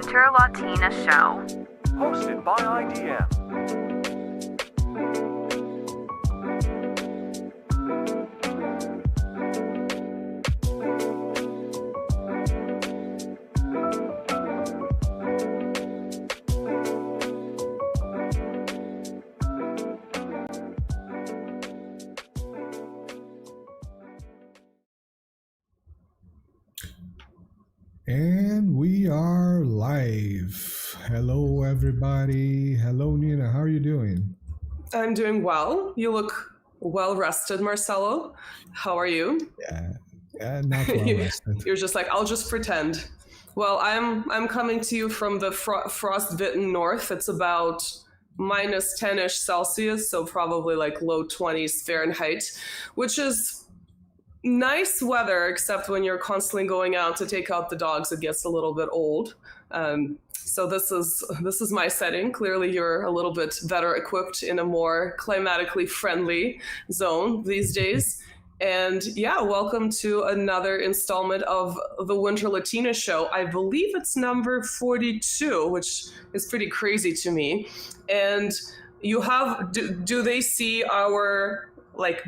WLS Hosted by IDM. And we are live. Hello, everybody. Hello, Nina. How are you doing? I'm doing well. You look well rested, Marcelo. How are you? Yeah, not well rested. You're just like, I'll just pretend. Well, I'm coming to you from the frost-bitten north. It's about minus 10-ish Celsius, so probably like low 20s Fahrenheit, which is nice weather, except when you're constantly going out to take out the dogs, it gets a little bit old. So this is my setting. Clearly, you're a little bit better equipped in a more climatically friendly zone these days. And yeah, welcome to another installment of the WinterLatinaShow. I believe it's number 42, which is pretty crazy to me. And you have, do they see our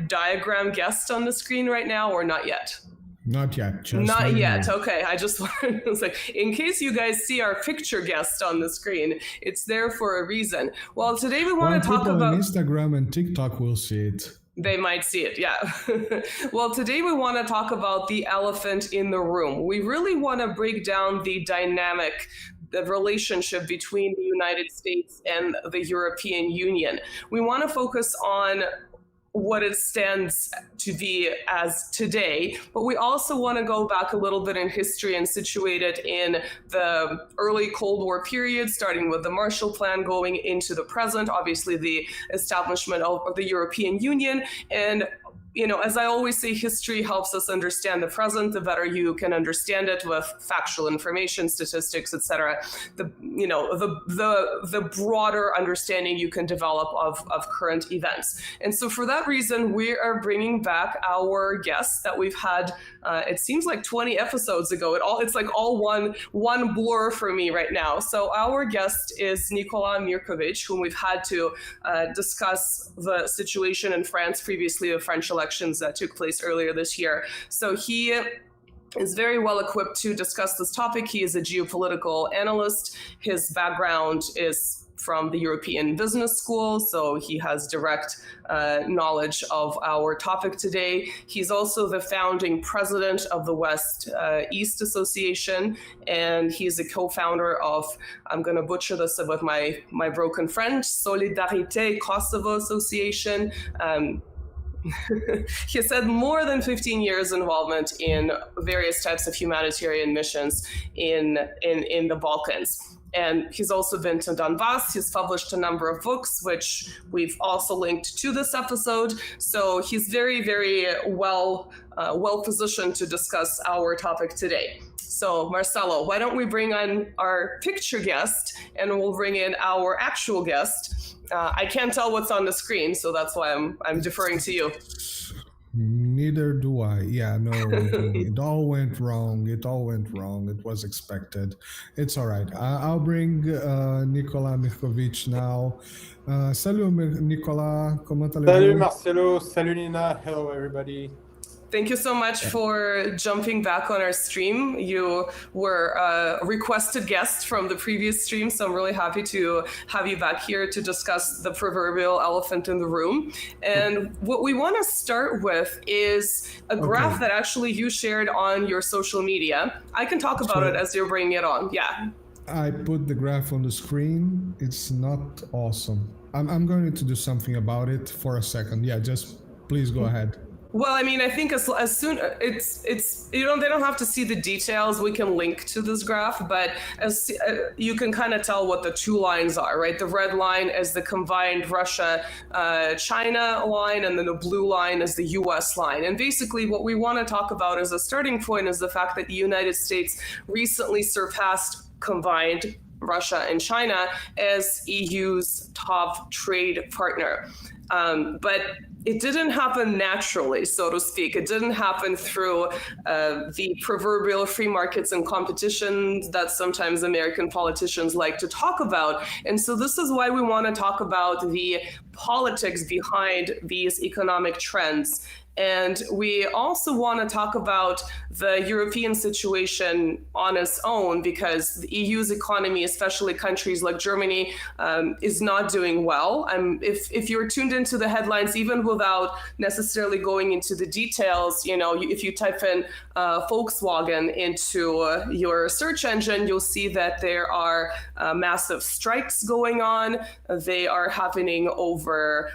diagram guest on the screen right now or not yet? Not yet. Not yet. Okay. I just wanted to say, in case you guys see our picture guest on the screen, it's there for a reason. Well, today we want to talk about... on Instagram and TikTok will see it. They might see it, yeah. Well, today we want to talk about the elephant in the room. We really want to break down the dynamic, the relationship between the United States and the European Union. We want to focus on what it stands to be as today, but we also want to go back a little bit in history and situate it in the early Cold War period, starting with the Marshall Plan going into the present, obviously the establishment of the European Union. And you know, as I always say, history helps us understand the present. The better you can understand it with factual information, statistics, etc. The broader understanding you can develop of current events. And so for that reason, we are bringing back our guests that we've had. It seems like 20 episodes ago. It's like all one blur for me right now. So our guest is Nikola Mircovic, whom we've had to discuss the situation in France previously, the French elections that took place earlier this year. So he is very well equipped to discuss this topic. He is a geopolitical analyst. His background is from the European Business School, so he has direct knowledge of our topic today. He's also the founding president of the West East Association, and he's a co-founder of, I'm going to butcher this with my broken French, Solidarité Kosovo Association. He has had more than 15 years involvement in various types of humanitarian missions in the Balkans. And he's also been to Donbass. He's published a number of books, which we've also linked to this episode. So he's very, very well positioned to discuss our topic today. So Marcelo, why don't we bring on our picture guest and we'll bring in our actual guest. I can't tell what's on the screen, so that's why I'm deferring to you. Neither do I. Yeah, no, it all went wrong. It was expected. It's all right. I'll bring Nikola Mircovic now. Salut, Nikola. Comment allez-vous? Salut, Marcelo. Salut, Nina. Hello, everybody. Thank you so much for jumping back on our stream. You were a requested guest from the previous stream, so I'm really happy to have you back here to discuss the proverbial elephant in the room. And what we want to start with is a graph that actually you shared on your social media. I can talk about it as you're bringing it on. Yeah. I put the graph on the screen. It's not awesome. I'm going to do something about it for a second. Yeah, just please go ahead. Well, I mean, I think as soon it's they don't have to see the details. We can link to this graph, but as you can kind of tell what the two lines are, right? The red line is the combined Russia-China line, and then the blue line is the U.S. line. And basically, what we want to talk about as a starting point is the fact that the United States recently surpassed combined Russia and China as EU's top trade partner. But it didn't happen naturally, so to speak. It didn't happen through the proverbial free markets and competition that sometimes American politicians like to talk about. And so this is why we want to talk about the politics behind these economic trends. And we also want to talk about the European situation on its own, because the EU's economy, especially countries like Germany, is not doing well. If you're tuned into the headlines, even without necessarily going into the details, if you type in Volkswagen into your search engine, you'll see that there are massive strikes going on. They are happening over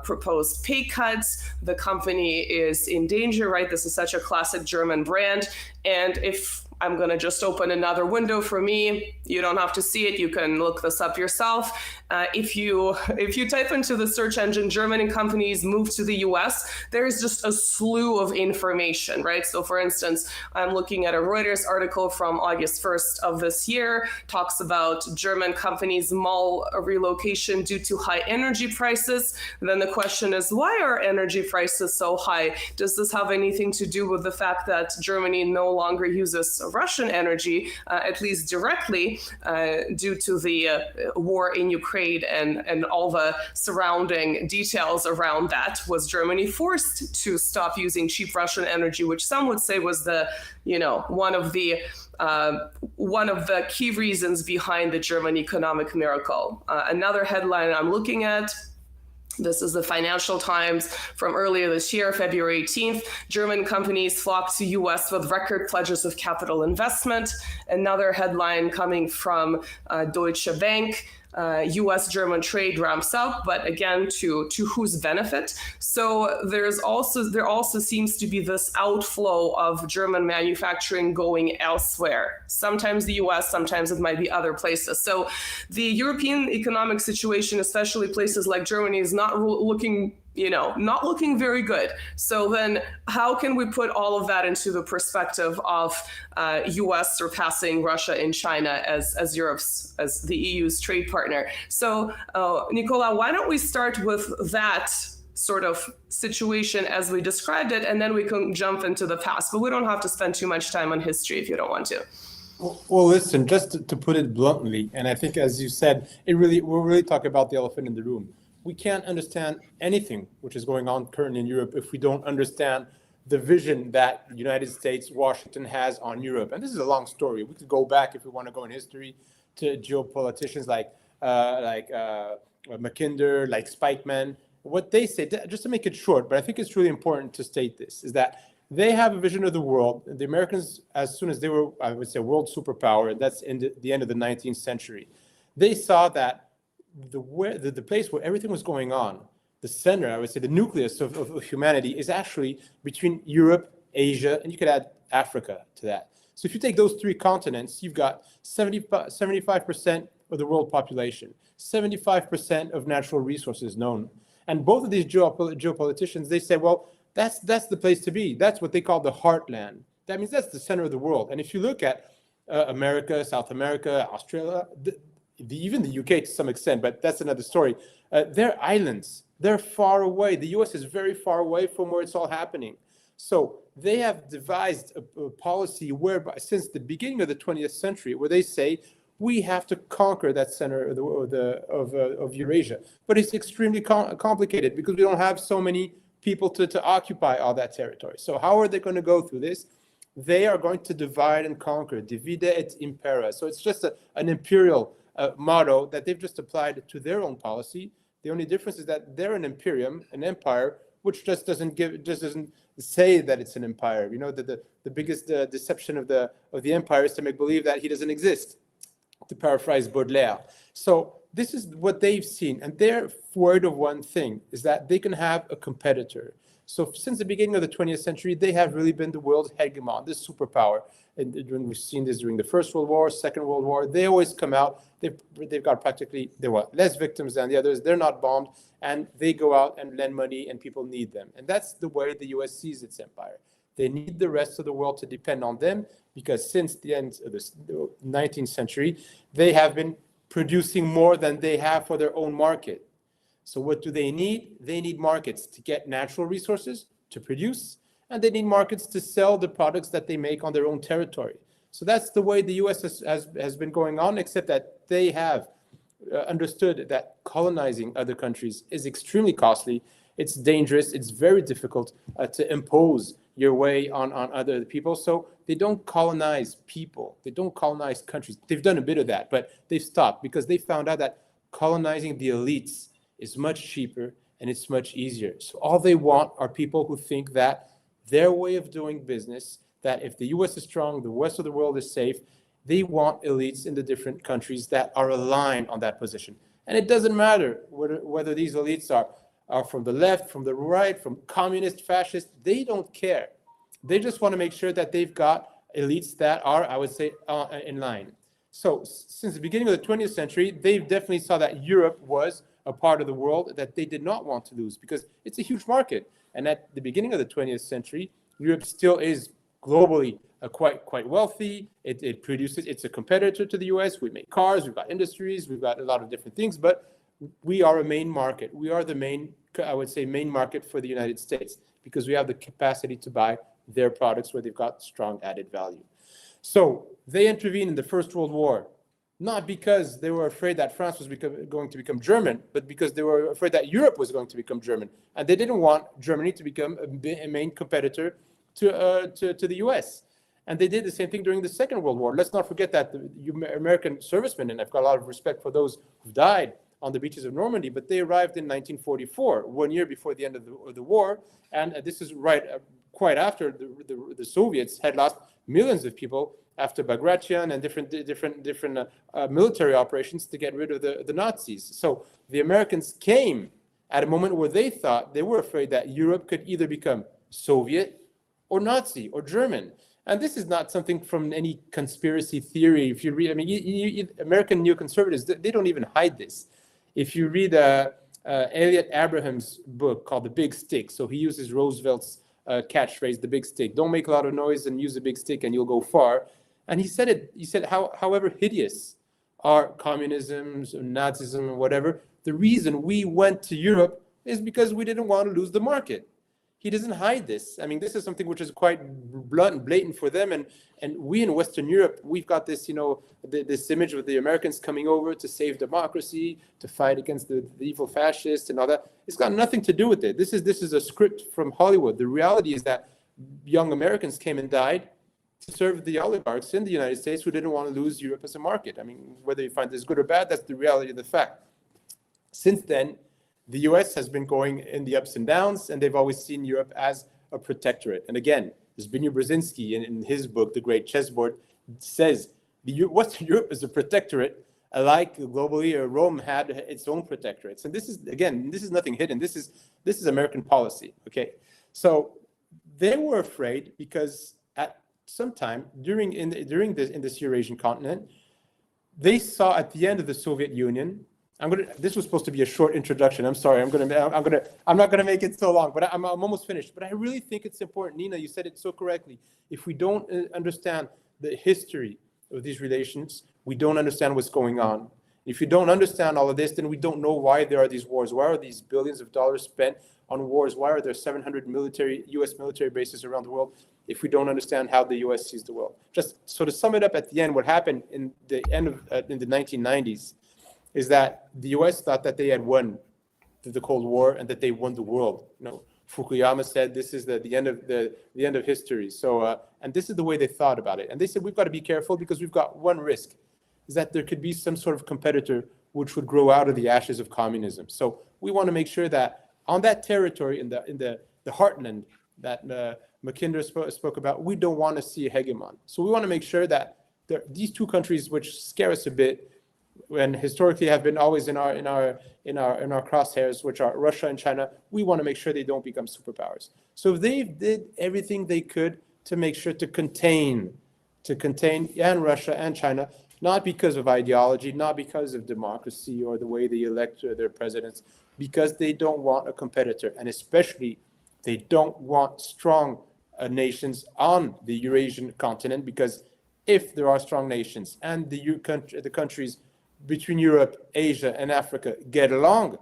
proposed pay cuts. The company is in danger, right? This is such a classic German brand. And if I'm going to just open another window for me, you don't have to see it. You can look this up yourself. If you type into the search engine, German companies move to the US, there's just a slew of information, right? So for instance, I'm looking at a Reuters article from August 1st of this year, talks about German companies' mall relocation due to high energy prices. And then the question is, why are energy prices so high? Does this have anything to do with the fact that Germany no longer uses Russian energy, at least directly, due to the war in Ukraine and all the surrounding details around that? Was Germany forced to stop using cheap Russian energy, which some would say was the, one of the key reasons behind the German economic miracle? Another headline I'm looking at, this is the Financial Times from earlier this year, February 18th. German companies flock to U.S. with record pledges of capital investment. Another headline coming from Deutsche Bank. U.S.-German trade ramps up, but again, to whose benefit? So there also seems to be this outflow of German manufacturing going elsewhere. Sometimes the U.S., sometimes it might be other places. So the European economic situation, especially places like Germany, is not looking very good. So then how can we put all of that into the perspective of US surpassing Russia and China as the EU's trade partner? So Nikola, why don't we start with that sort of situation as we described it, and then we can jump into the past, but we don't have to spend too much time on history if you don't want to. Well, listen, just to put it bluntly, and I think as you said, we're really talking about the elephant in the room. We can't understand anything which is going on currently in Europe if we don't understand the vision that the United States, Washington has on Europe. And this is a long story. We could go back, if we want to go in history, to geopoliticians like Mackinder, like Spikeman. What they say, just to make it short, but I think it's really important to state this, is that they have a vision of the world. The Americans, as soon as they were, I would say, world superpower, that's in the end of the 19th century, they saw that the place where everything was going on, the center, I would say the nucleus of humanity, is actually between Europe, Asia, and you could add Africa to that. So if you take those three continents, you've got 75% of the world population, 75% of natural resources known. And both of these geopoliticians, they say, well, that's the place to be. That's what they call the heartland. That means that's the center of the world. And if you look at America, South America, Australia, even the UK to some extent, but that's another story. They're islands. They're far away. The US is very far away from where it's all happening. So they have devised a policy whereby, since the beginning of the 20th century, where they say we have to conquer that center of Eurasia. But it's extremely complicated because we don't have so many people to occupy all that territory. So how are they going to go through this? They are going to divide and conquer, divide et impera. So it's just an imperial motto that they've just applied to their own policy. The only difference is that they're an imperium, an empire, which just doesn't say that it's an empire. You know, the biggest deception of the empire is to make believe that he doesn't exist, to paraphrase Baudelaire. So this is what they've seen, and they're worried of one thing, is that they can have a competitor. So since the beginning of the 20th century, they have really been the world's hegemon, this superpower. And we've seen this during the First World War, Second World War. They always come out. They've got there were less victims than the others. They're not bombed, and they go out and lend money, and people need them. And that's the way the U.S. sees its empire. They need the rest of the world to depend on them, because since the end of the 19th century, they have been producing more than they have for their own market. So what do they need? They need markets to get natural resources to produce, and they need markets to sell the products that they make on their own territory. So that's the way the US has been going on, except that they have understood that colonizing other countries is extremely costly. It's dangerous. It's very difficult to impose your way on other people. So they don't colonize people. They don't colonize countries. They've done a bit of that, but they've stopped because they found out that colonizing the elites is much cheaper and it's much easier. So all they want are people who think that their way of doing business, that if the US is strong, the rest of the world is safe, they want elites in the different countries that are aligned on that position. And it doesn't matter whether these elites are from the left, from the right, from communist, fascist, they don't care. They just want to make sure that they've got elites that are, I would say, in line. So since the beginning of the 20th century, they definitely saw that Europe was a part of the world that they did not want to lose because it's a huge market. And at the beginning of the 20th century, Europe still is globally quite wealthy. It produces, it's a competitor to the US. We make cars, we've got industries, we've got a lot of different things, but we are a main market. We are the main, I would say, main market for the United States because we have the capacity to buy their products where they've got strong added value. So they intervened in the First World War, not because they were afraid that France was going to become German, but because they were afraid that Europe was going to become German. And they didn't want Germany to become a main competitor to the US. And they did the same thing during the Second World War. Let's not forget that the American servicemen, and I've got a lot of respect for those who died on the beaches of Normandy, but they arrived in 1944, 1 year before the end of the war. And this is quite after the Soviets had lost millions of people after Bagration and different military operations to get rid of the Nazis. So the Americans came at a moment where they thought, they were afraid that Europe could either become Soviet or Nazi or German. And this is not something from any conspiracy theory. If you read, I mean, American neoconservatives, they don't even hide this. If you read Elliot Abraham's book called The Big Stick, so he uses Roosevelt's catchphrase, the big stick. Don't make a lot of noise and use a big stick and you'll go far. And he said, however hideous are communism, Nazism, or whatever, the reason we went to Europe is because we didn't want to lose the market. He doesn't hide this. I mean, this is something which is quite blunt and blatant for them. And we in Western Europe, we've got this, this image of the Americans coming over to save democracy, to fight against the evil fascists and all that. It's got nothing to do with it. This is a script from Hollywood. The reality is that young Americans came and died to serve the oligarchs in the United States who didn't want to lose Europe as a market. I mean, whether you find this good or bad, that's the reality of the fact. Since then, the US has been going in the ups and downs, and they've always seen Europe as a protectorate. And again, Zbigniew Brzezinski, in his book, The Great Chessboard, says Western Europe is a protectorate, like globally Rome had its own protectorates. And this is nothing hidden. This is American policy, okay? So they were afraid because at some time in this Eurasian continent, they saw at the end of the Soviet Union. This was supposed to be a short introduction. I'm sorry. I'm not gonna make it so long, but I'm almost finished. But I really think it's important, Nina. You said it so correctly. If we don't understand the history of these relations, we don't understand what's going on. If you don't understand all of this, then we don't know why there are these wars. Why are these billions of dollars spent on wars? Why are there 700 U.S. military bases around the world? If we don't understand how the U.S. sees the world. Just so to sum it up at the end, what happened in the 1990s is that the U.S. thought that they had won the Cold War and that they won the world. Fukuyama said this is the end of history. So and this is the way they thought about it. And they said we've got to be careful because we've got one risk, is that there could be some sort of competitor which would grow out of the ashes of communism. So we want to make sure that on that territory, in the heartland that Mackinder spoke about, we don't want to see a hegemon. So we want to make sure that these two countries, which scare us a bit, and historically have been always in our crosshairs, which are Russia and China, we want to make sure they don't become superpowers. So they did everything they could to make sure to contain and Russia and China, not because of ideology, not because of democracy or the way they elect their presidents, because they don't want a competitor, and especially they don't want strong nations on the Eurasian continent, because if there are strong nations and the countries between Europe, Asia, and Africa get along,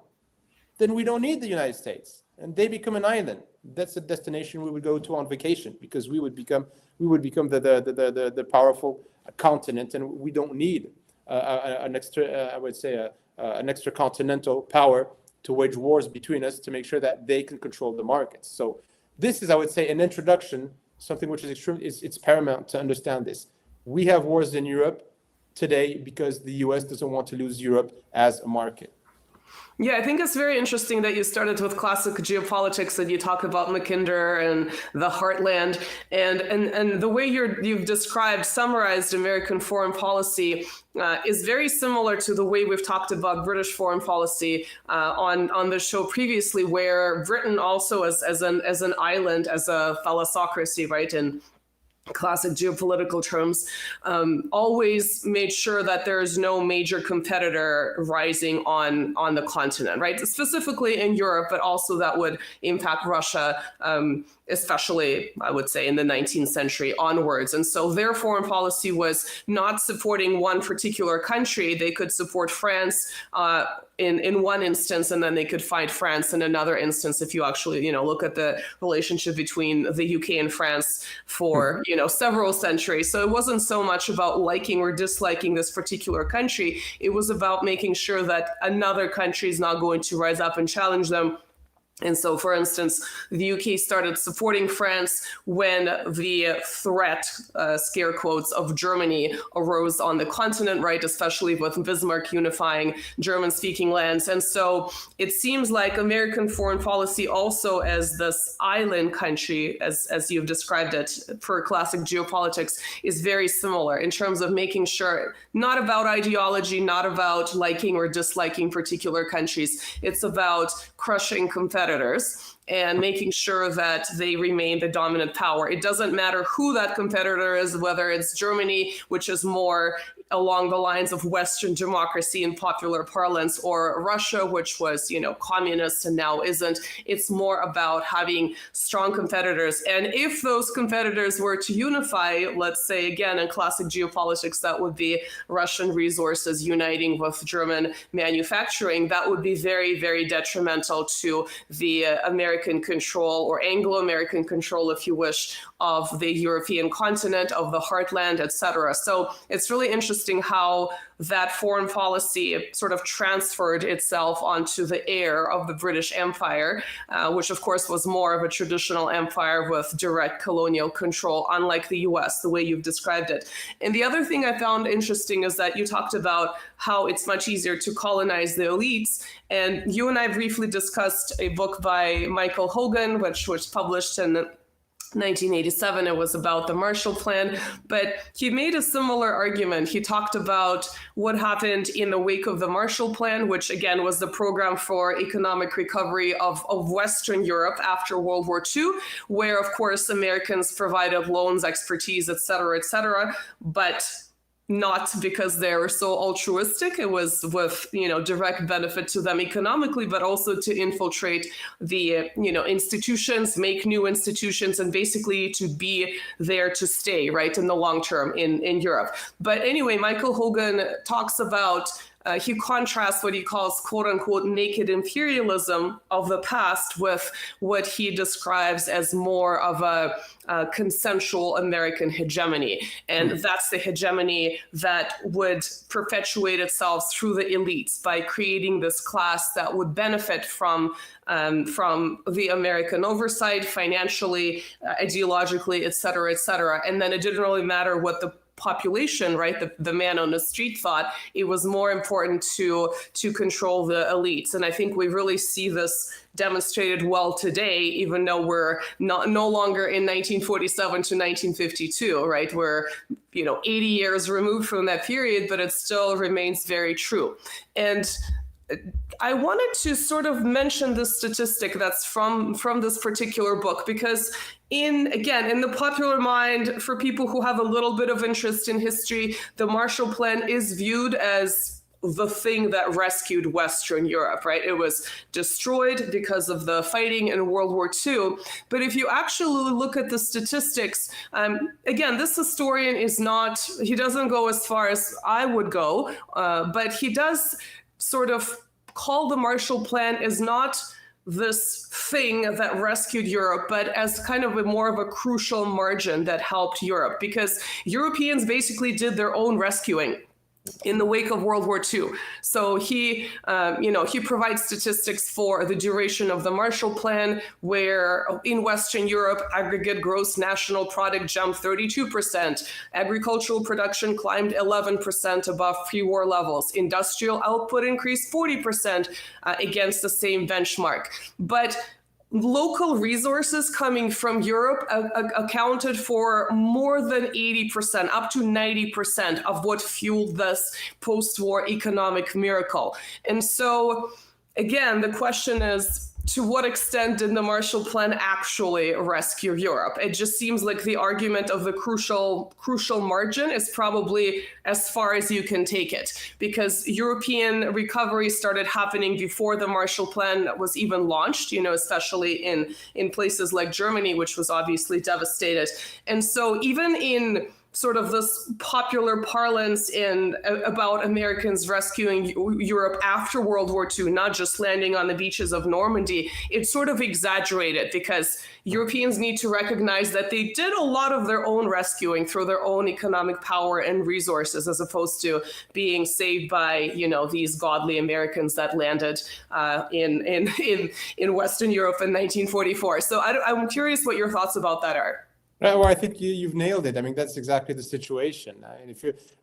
then we don't need the United States, and they become an island. That's a destination we would go to on vacation, because we would become the powerful continent, and we don't need an extra continental power to wage wars between us to make sure that they can control the markets. So this is, I would say, an introduction, something which is it's paramount to understand this. We have wars in Europe today because the US doesn't want to lose Europe as a market. Yeah, I think it's very interesting that you started with classic geopolitics and you talk about Mackinder and the heartland, and the way you've described, summarized American foreign policy is very similar to the way we've talked about British foreign policy on the show previously, where Britain also as an island, as a thalassocracy, right, in classic geopolitical terms, always made sure that there is no major competitor rising on the continent, right? Specifically in Europe, but also that would impact Russia, especially, I would say, in the 19th century onwards. And so their foreign policy was not supporting one particular country. They could support France in one instance, and then they could fight France in another instance if you actually, look at the relationship between the UK and France for, several centuries. So it wasn't so much about liking or disliking this particular country. It was about making sure that another country is not going to rise up and challenge them. And so, for instance, the UK started supporting France when the threat, scare quotes, of Germany arose on the continent, right, especially with Bismarck unifying German-speaking lands. And so it seems like American foreign policy also, as this island country, as you've described it for classic geopolitics, is very similar in terms of making sure, not about ideology, not about liking or disliking particular countries. It's about crushing competitors and making sure that they remain the dominant power. It doesn't matter who that competitor is, whether it's Germany, which is more along the lines of Western democracy in popular parlance, or Russia, which was, communist and now isn't. It's more about having strong competitors. And if those competitors were to unify, let's say, again, in classic geopolitics, that would be Russian resources uniting with German manufacturing, that would be very, very detrimental to the American control, or Anglo-American control, if you wish, of the European continent, of the heartland, etc. So it's really interesting how that foreign policy sort of transferred itself onto the heir of the British Empire, which of course was more of a traditional empire with direct colonial control, unlike the US, the way you've described it. And the other thing I found interesting is that you talked about how it's much easier to colonize the elites. And you and I briefly discussed a book by Michael Hogan, which was published in 1987. It was about the Marshall Plan, but he made a similar argument. He talked about what happened in the wake of the Marshall Plan, which again was the program for economic recovery of Western Europe after World War II, where of course Americans provided loans, expertise, et cetera, but not because they were so altruistic. It was with, direct benefit to them economically, but also to infiltrate the, institutions, make new institutions, and basically to be there to stay, right, in the long term in Europe. But anyway, Michael Hogan talks about he contrasts what he calls, quote unquote, naked imperialism of the past with what he describes as more of a consensual American hegemony. And that's the hegemony that would perpetuate itself through the elites by creating this class that would benefit from the American oversight financially, ideologically, et cetera. And then it didn't really matter what the population, right, the man on the street thought. It was more important to control the elites. And I think we really see this demonstrated well today, even though we're no longer in 1947 to 1952, right? We're 80 years removed from that period, but it still remains very true. And I wanted to sort of mention this statistic that's from this particular book, because in the popular mind, for people who have a little bit of interest in history, the Marshall Plan is viewed as the thing that rescued Western Europe, right? It was destroyed because of the fighting in World War II. But if you actually look at the statistics, this historian he doesn't go as far as I would go, but he does sort of call the Marshall Plan as not this thing that rescued Europe, but as kind of more of a crucial margin that helped Europe, because Europeans basically did their own rescuing in the wake of World War II. So he provides statistics for the duration of the Marshall Plan, where in Western Europe, aggregate gross national product jumped 32%, agricultural production climbed 11% above pre-war levels, industrial output increased 40% against the same benchmark. But local resources coming from Europe accounted for more than 80%, up to 90% of what fueled this post-war economic miracle. And so, again, the question is, to what extent did the Marshall Plan actually rescue Europe? It just seems like the argument of the crucial margin is probably as far as you can take it, because European recovery started happening before the Marshall Plan was even launched, especially in places like Germany, which was obviously devastated. And so even in sort of this popular parlance about Americans rescuing Europe after World War II, not just landing on the beaches of Normandy, it's sort of exaggerated, because Europeans need to recognize that they did a lot of their own rescuing through their own economic power and resources, as opposed to being saved by, these godly Americans that landed in Western Europe in 1944. So I'm curious what your thoughts about that are. Well, I think you've nailed it. I mean, that's exactly the situation. And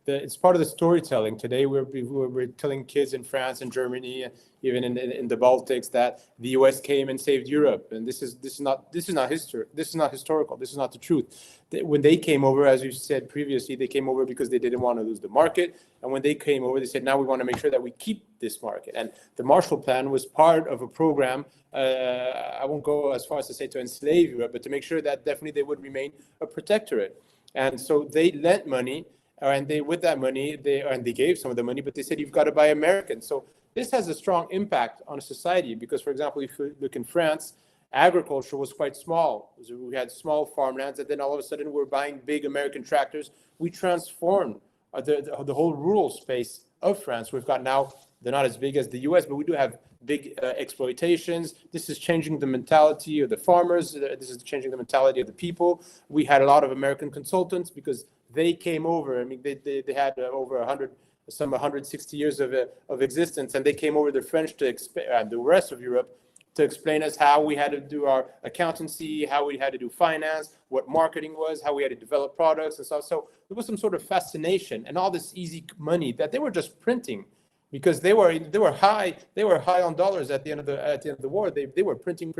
it's part of the storytelling. Today, we're telling kids in France and Germany, even in the Baltics, that the U.S. came and saved Europe, and this is not history. This is not historical. This is not the truth. When they came over, as you said previously, they came over because they didn't want to lose the market. And when they came over, they said, now we want to make sure that we keep this market. And the Marshall Plan was part of a program. I won't go as far as to say to enslave Europe, but to make sure that definitely they would remain a protectorate. And so they lent money, and with that money, they gave some of the money, but they said, you've got to buy American. So this has a strong impact on a society, because, for example, if you look in France, agriculture was quite small. We had small farmlands, and then all of a sudden we're buying big American tractors. We transformed the whole rural space of France. We've got now, they're not as big as the US, but we do have big exploitations. This is changing the mentality of the farmers. This is changing the mentality of the people. We had a lot of American consultants because they came over. I mean, they had over 160 years of existence, and they came over the French and the rest of Europe to explain us how we had to do our accountancy, how we had to do finance, what marketing was, how we had to develop products and stuff. So there was some sort of fascination and all this easy money that they were just printing, because they were high on dollars at the end of the war. They were printing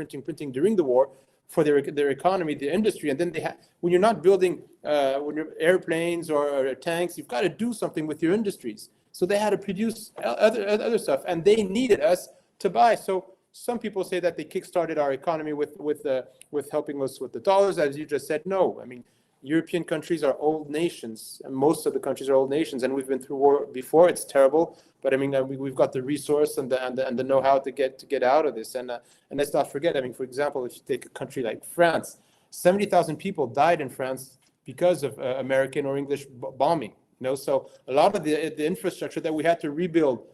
during the war for their economy, the industry. And then when you're not building airplanes or tanks, you've got to do something with your industries. So they had to produce other stuff, and they needed us to buy. So some people say that they kickstarted our economy with helping us with the dollars, as you just said. No, I mean, European countries are old nations, and most of the countries are old nations, and we've been through war before. It's terrible, but I mean, we've got the resource and the know-how to get out of this. And let's not forget. I mean, for example, if you take a country like France, 70,000 people died in France because of American or English bombing. So a lot of the infrastructure that we had to rebuild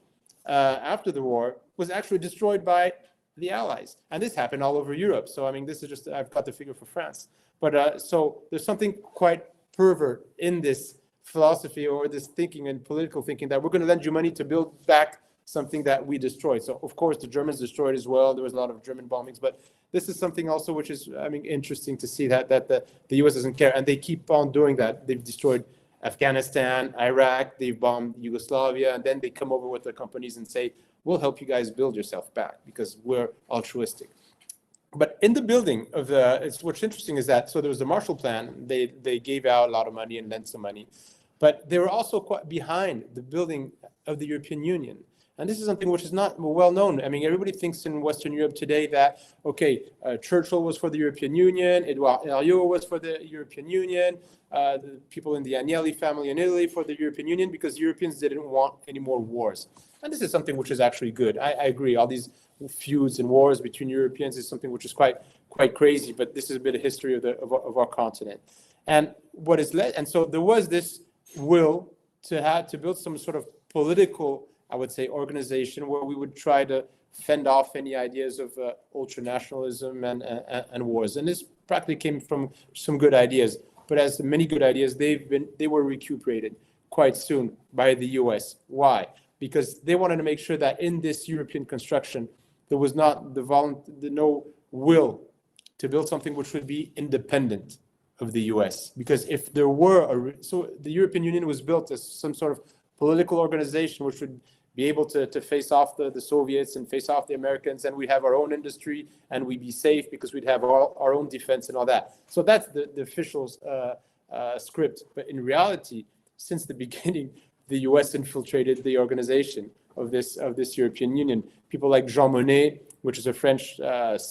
after the war was actually destroyed by the Allies, and this happened all over Europe. So I mean, this is just, I've got the figure for France. But so there's something quite pervert in this philosophy or this thinking and political thinking that we're going to lend you money to build back something that we destroyed. So of course the Germans destroyed as well. There was a lot of German bombings, but this is something also which is, I mean, interesting to see that the US doesn't care, and they keep on doing that. They've destroyed Afghanistan, Iraq, they've bombed Yugoslavia, and then they come over with their companies and say, we'll help you guys build yourself back because we're altruistic. But in the building of what's interesting is that, so there was the Marshall Plan, they gave out a lot of money and lent some money, but they were also quite behind the building of the European Union. And this is something which is not well known. I mean, everybody thinks in Western Europe today that, okay, Churchill was for the European Union, Edouard Herriot was for the European Union, the people in the Agnelli family in Italy for the European Union, because Europeans didn't want any more wars. And this is something which is actually good. I agree. All these feuds and wars between Europeans is something which is quite crazy, but this is a bit of history of our continent. And what is led, and so there was this will to build some sort of political I would say, organization where we would try to fend off any ideas of ultranationalism and wars. And this practically came from some good ideas. But as many good ideas, they were recuperated quite soon by the US. Why? Because they wanted to make sure that in this European construction, there was not no will to build something which would be independent of the US. Because if there were so the European Union was built as some sort of political organization which would be able to face off the Soviets and face off the Americans, and we'd have our own industry and we'd be safe because we'd have our own defense and all that. So that's the official script. But in reality, since the beginning, the US infiltrated the organization of this European Union. People like Jean Monnet, which is a French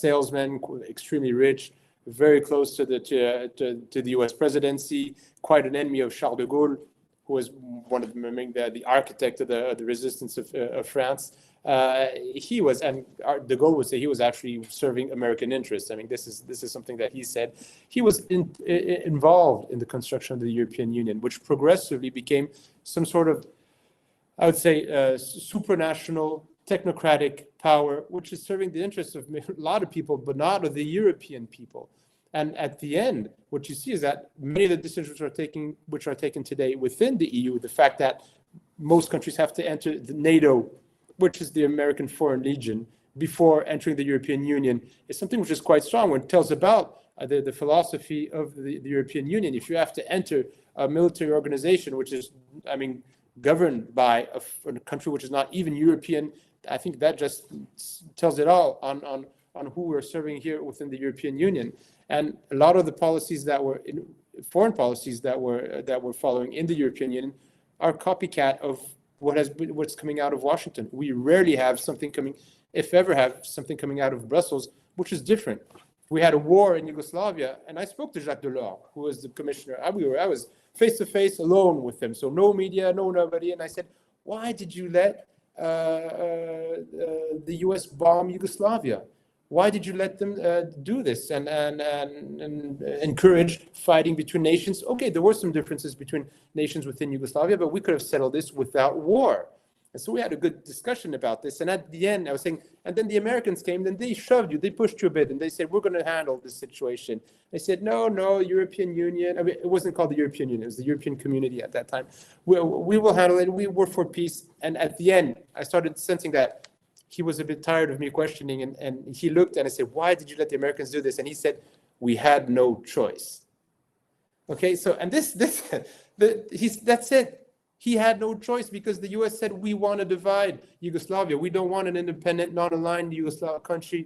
salesman, extremely rich, very close to the US presidency, quite an enemy of Charles de Gaulle, who was one of the architect of the resistance of France. He was, and de Gaulle would say he was actually serving American interests. I mean, this is something that he said. He was involved in the construction of the European Union, which progressively became some sort of, I would say, supranational, technocratic power, which is serving the interests of a lot of people, but not of the European people. And at the end, what you see is that many of the decisions which are taken today within the EU, the fact that most countries have to enter the NATO, which is the American Foreign Legion, before entering the European Union, is something which is quite strong when it tells about the philosophy of the European Union. If you have to enter a military organization, which is, I mean, governed by a country which is not even European, I think that just tells it all on who we're serving here within the European Union. And a lot of the policies that were foreign policies that we're following in the European Union are copycat of what's coming out of Washington. We rarely have something coming, if ever have something coming out of Brussels, which is different. We had a war in Yugoslavia, and I spoke to Jacques Delors, who was the commissioner. I was face to face, alone with him, so no media, no nobody. And I said, "Why did you let the U.S. bomb Yugoslavia? Why did you let them do this and encourage fighting between nations? Okay, there were some differences between nations within Yugoslavia, but we could have settled this without war." And so we had a good discussion about this. And at the end, I was saying, and then the Americans came, then they shoved you, they pushed you a bit, and they said, "We're going to handle this situation." They said, no, European Union. I mean, it wasn't called the European Union, it was the European Community at that time. We will handle it. We were for peace. And at the end, I started sensing that he was a bit tired of me questioning, and he looked and I said, "Why did you let the Americans do this?" And he said, "We had no choice." Okay, so, and that's it. He had no choice because the US said, "We want to divide Yugoslavia. We don't want an independent, non-aligned Yugoslav country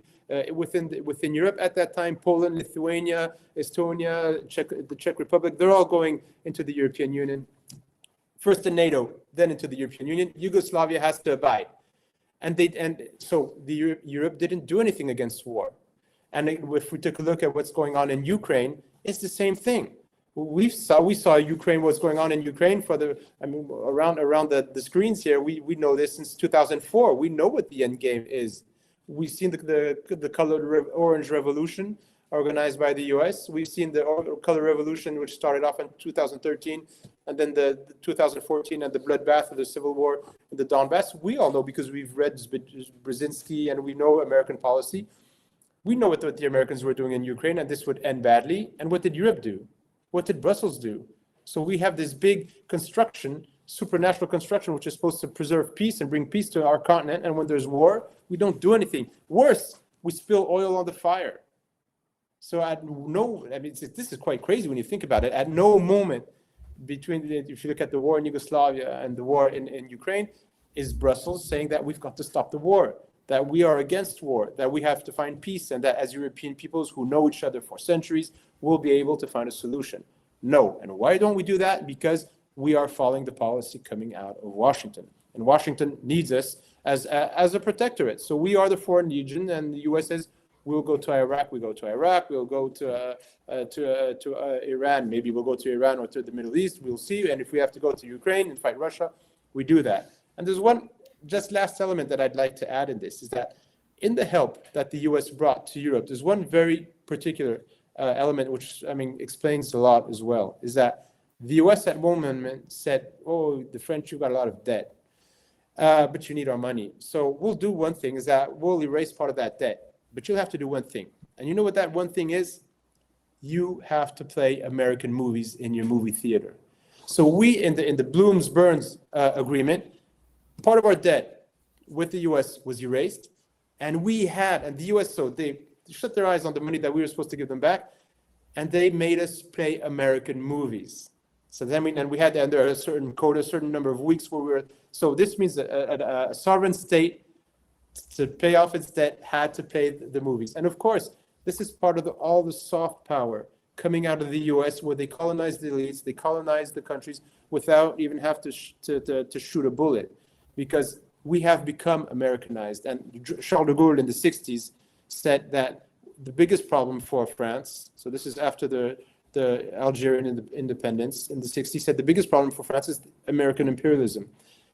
within Europe." At that time, Poland, Lithuania, Estonia, the Czech Republic, they're all going into the European Union. First to NATO, then into the European Union. Yugoslavia has to abide. And so Europe didn't do anything against war. And if we took a look at what's going on in Ukraine, it's the same thing. We saw Ukraine, what's going on in Ukraine around the screens here. We know this since 2004. We know what the end game is. We've seen the colored orange revolution organized by the US. We've seen the color revolution, which started off in 2013, and then the 2014 and the bloodbath of the civil war in the Donbass. We all know because we've read Brzezinski and we know American policy. We know what the Americans were doing in Ukraine, and this would end badly. And what did Europe do? What did Brussels do? So we have this big construction, supranational construction, which is supposed to preserve peace and bring peace to our continent. And when there's war, we don't do anything. Worse, we spill oil on the fire. So this is quite crazy when you think about it. At no moment if you look at the war in Yugoslavia and the war in Ukraine, is Brussels saying that we've got to stop the war, that we are against war, that we have to find peace, and that as European peoples who know each other for centuries, we'll be able to find a solution. No. And why don't we do that? Because we are following the policy coming out of Washington. And Washington needs us as a protectorate. So we are the foreign legion, and the US says, we'll go to Iraq, we go to Iraq, we'll go to Iran, maybe we'll go to Iran or to the Middle East, we'll see. And if we have to go to Ukraine and fight Russia, we do that. And there's one just last element that I'd like to add in this, is that in the help that the US brought to Europe, there's one very particular element which explains a lot as well, is that the US at one moment said, "Oh, the French, you got a lot of debt. but you need our money. So we'll do one thing, is that we'll erase part of that debt, but you'll have to do one thing. And you know what that one thing is? You have to play American movies in your movie theater. So we, in the Blooms-Burns agreement, part of our debt with the U.S. was erased, and the U.S., so they shut their eyes on the money that we were supposed to give them back, and they made us play American movies. So then we had under a certain quota, a certain number of weeks where we were. So this means that a sovereign state, to pay off its debt, had to pay the movies. And of course, this is part of all the soft power coming out of the U.S., where they colonized the elites, they colonized the countries without even have to shoot a bullet, because we have become Americanized. And Charles de Gaulle in the 60s said that the biggest problem for France, so this is after the Algerian independence in the 60s, said the biggest problem for France is American imperialism.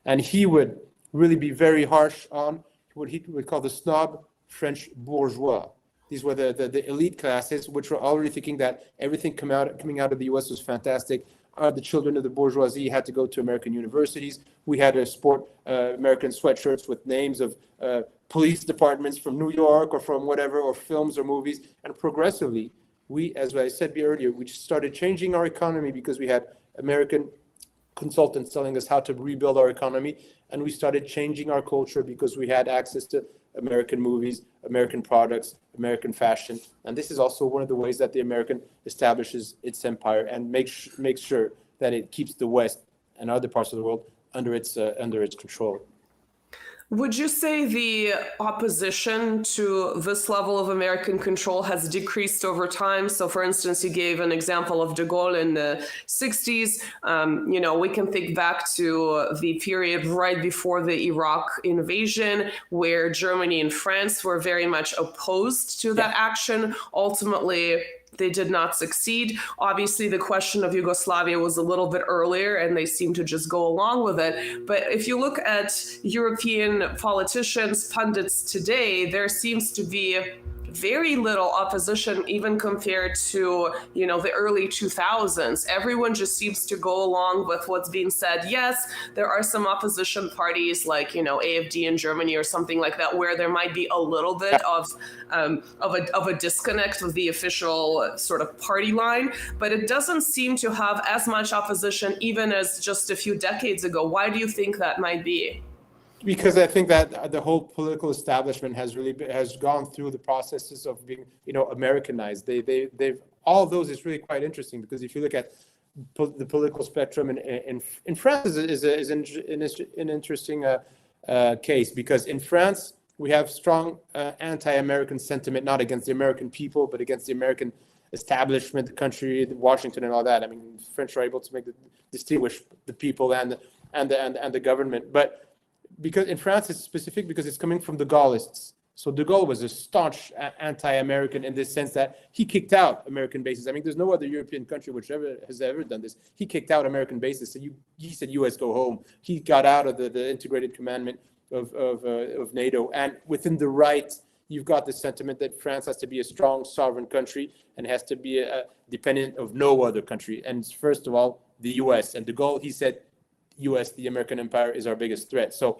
And he would really be very harsh on what he would call the snob French bourgeois. These were the elite classes, which were already thinking that everything coming out of the U.S. was fantastic. The children of the bourgeoisie had to go to American universities. We had to sport American sweatshirts with names of police departments from New York or from whatever, or films or movies. And progressively, we, as I said earlier, we just started changing our economy because we had American consultants telling us how to rebuild our economy. And we started changing our culture because we had access to American movies, American products, American fashion. And this is also one of the ways that the American establishes its empire and makes sure that it keeps the West and other parts of the world under its control. Would you say the opposition to this level of American control has decreased over time? So, for instance, you gave an example of de Gaulle in the 60s. We can think back to the period right before the Iraq invasion, where Germany and France were very much opposed to that action. Ultimately, they did not succeed. Obviously, the question of Yugoslavia was a little bit earlier, and they seemed to just go along with it. But if you look at European politicians, pundits today, there seems to be very little opposition, even compared to, the early 2000s. Everyone just seems to go along with what's being said. Yes, there are some opposition parties like, AfD in Germany or something like that, where there might be a little bit of a disconnect with the official sort of party line, but it doesn't seem to have as much opposition even as just a few decades ago. Why do you think that might be? Because I think that the whole political establishment has gone through the processes of being, Americanized. They've all of those is really quite interesting, because if you look at the political spectrum in France is an interesting case, because in France we have strong anti-American sentiment, not against the American people, but against the American establishment, the country, Washington, and all that. I mean, the French are able to distinguish the people and the government, but because in France it's specific because it's coming from the Gaullists. So de Gaulle was a staunch anti-American in this sense that he kicked out American bases. I mean, there's no other European country which has ever done this. He kicked out American bases. So he said, "U.S. go home." He got out of the integrated commandment of NATO. And within the right, you've got the sentiment that France has to be a strong sovereign country and has to be dependent of no other country. And first of all, the U.S. And de Gaulle, he said, U.S., the American empire, is our biggest threat. So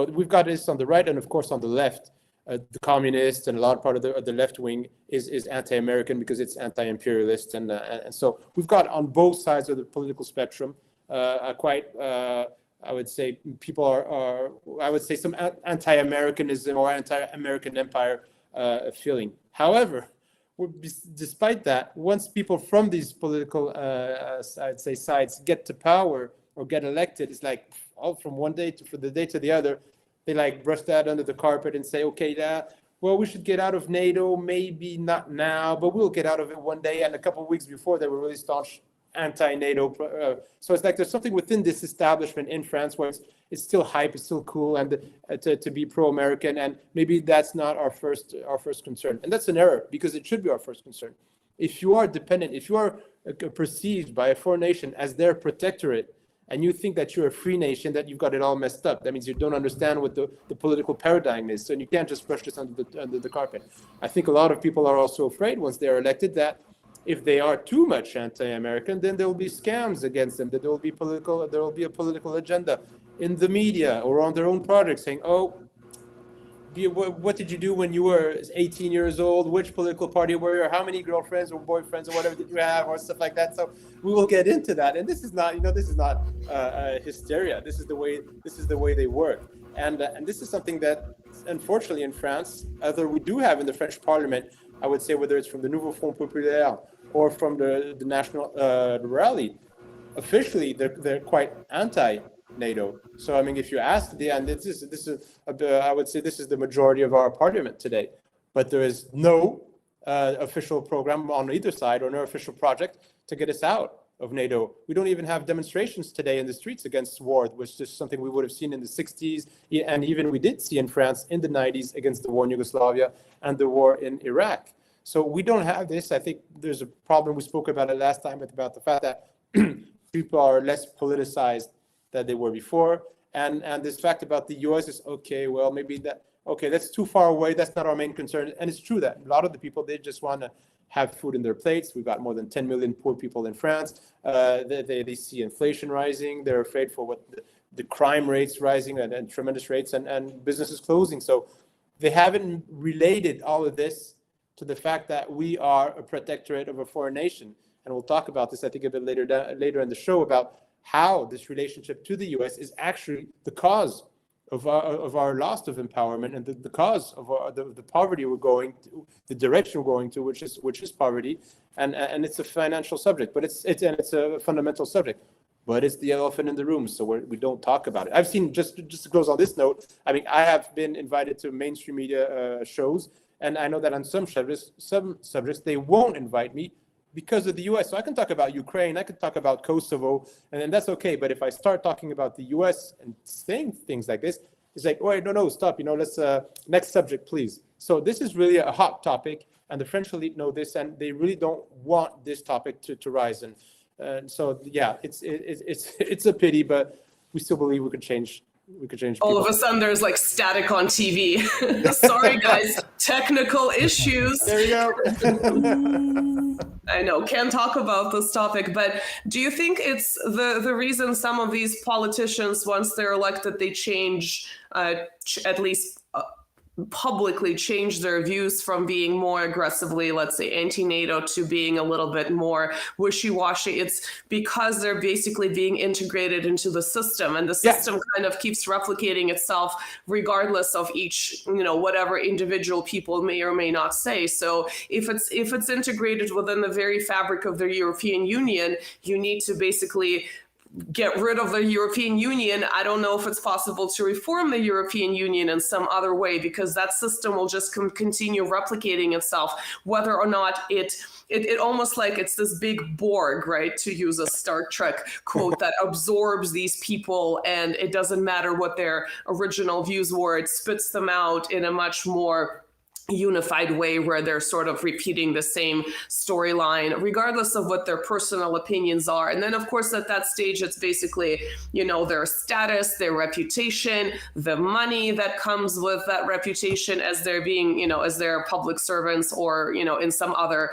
we've got this on the right, and of course on the left, the communists and a lot of part of the left wing is anti-American because it's anti-imperialist, and so we've got on both sides of the political spectrum I would say people are I would say some anti-Americanism or anti-American empire feeling. However, despite that, once people from these political I'd say sides get to power or get elected, it's like all from one day to the other, they like brush that under the carpet and say, okay, well, we should get out of NATO, maybe not now, but we'll get out of it one day. And a couple of weeks before, they were really staunch anti-NATO. So it's like there's something within this establishment in France where it's still hype, it's still cool, and to be pro-American. And maybe that's not our first concern. And that's an error, because it should be our first concern. If you are dependent, if you are perceived by a foreign nation as their protectorate, and you think that you're a free nation, that you've got it all messed up. That means you don't understand what the political paradigm is. So you can't just brush this under the carpet. I think a lot of people are also afraid once they're elected that if they are too much anti-American, then there will be scams against them, that there will be a political agenda. in the media or on their own projects saying, oh, what did you do when you were 18 years old? Which political party were you? Or how many girlfriends or boyfriends or whatever did you have, or stuff like that? So we will get into that. And this is not, hysteria. This is the way they work. And this is something that, unfortunately, in France, although we do have in the French Parliament, I would say, whether it's from the Nouveau Front Populaire or from the National Rally, officially they're quite anti-NATO. So I mean, if you ask I would say this is the majority of our parliament today. But there is no official program on either side or no official project to get us out of NATO. We don't even have demonstrations today in the streets against war, which is something we would have seen in the 60s, and even we did see in France in the 90s against the war in Yugoslavia and the war in Iraq. So we don't have this. I think there's a problem. We spoke about it last time about the fact that people are less politicized than they were before. And this fact about the US is, okay, well, maybe that's too far away. That's not our main concern. And it's true that a lot of the people, they just want to have food in their plates. We've got more than 10 million poor people in France. They see inflation rising. They're afraid for what the crime rates rising and tremendous rates and businesses closing. So they haven't related all of this to the fact that we are a protectorate of a foreign nation. And we'll talk about this, I think, a bit later in the show about how this relationship to the US is actually the cause of our loss of empowerment and the cause of the poverty we're going to, the direction we're going to, which is poverty, and it's a financial subject, but it's a fundamental subject, but it's the elephant in the room, so we don't talk about it. I've seen, just to close on this note, I mean, I have been invited to mainstream media shows, and I know that on some subjects they won't invite me because of the US. So I can talk about Ukraine, I can talk about Kosovo, and then that's okay. But if I start talking about the US and saying things like this, it's like, wait, no, stop. Let's next subject, please. So this is really a hot topic, and the French elite know this, and they really don't want this topic to rise. And so, yeah, it's a pity, but we still believe we could change. All of a sudden, there's like static on TV. Sorry, guys, technical issues. There you go. I know, can't talk about this topic, but do you think it's the reason some of these politicians, once they're elected, they change, at least publicly change their views from being more aggressively, let's say, anti-NATO to being a little bit more wishy-washy? It's because they're basically being integrated into the system, and the system kind of keeps replicating itself regardless of each, whatever individual people may or may not say. So if it's integrated within the very fabric of the European Union, you need to basically get rid of the European Union. I don't know if it's possible to reform the European Union in some other way, because that system will just continue replicating itself, whether or not it almost like it's this big Borg, right? To use a Star Trek quote, that absorbs these people, and it doesn't matter what their original views were. It spits them out in a much more unified way where they're sort of repeating the same storyline regardless of what their personal opinions are. And then of course at that stage it's basically their status, their reputation, the money that comes with that reputation as they're being as their public servants or in some other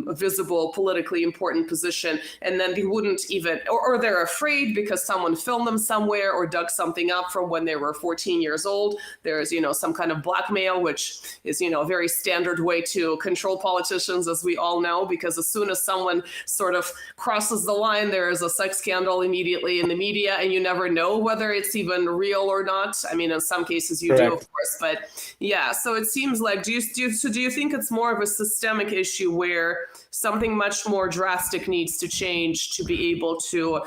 visible politically important position. And then they wouldn't even or they're afraid because someone filmed them somewhere or dug something up from when they were 14 years old. There's some kind of blackmail, which is a very standard way to control politicians, as we all know, because as soon as someone sort of crosses the line, there is a sex scandal immediately in the media, and you never know whether it's even real or not. I mean, in some cases you do, of course, but yeah. So it seems like, do you think it's more of a systemic issue where something much more drastic needs to change to be able to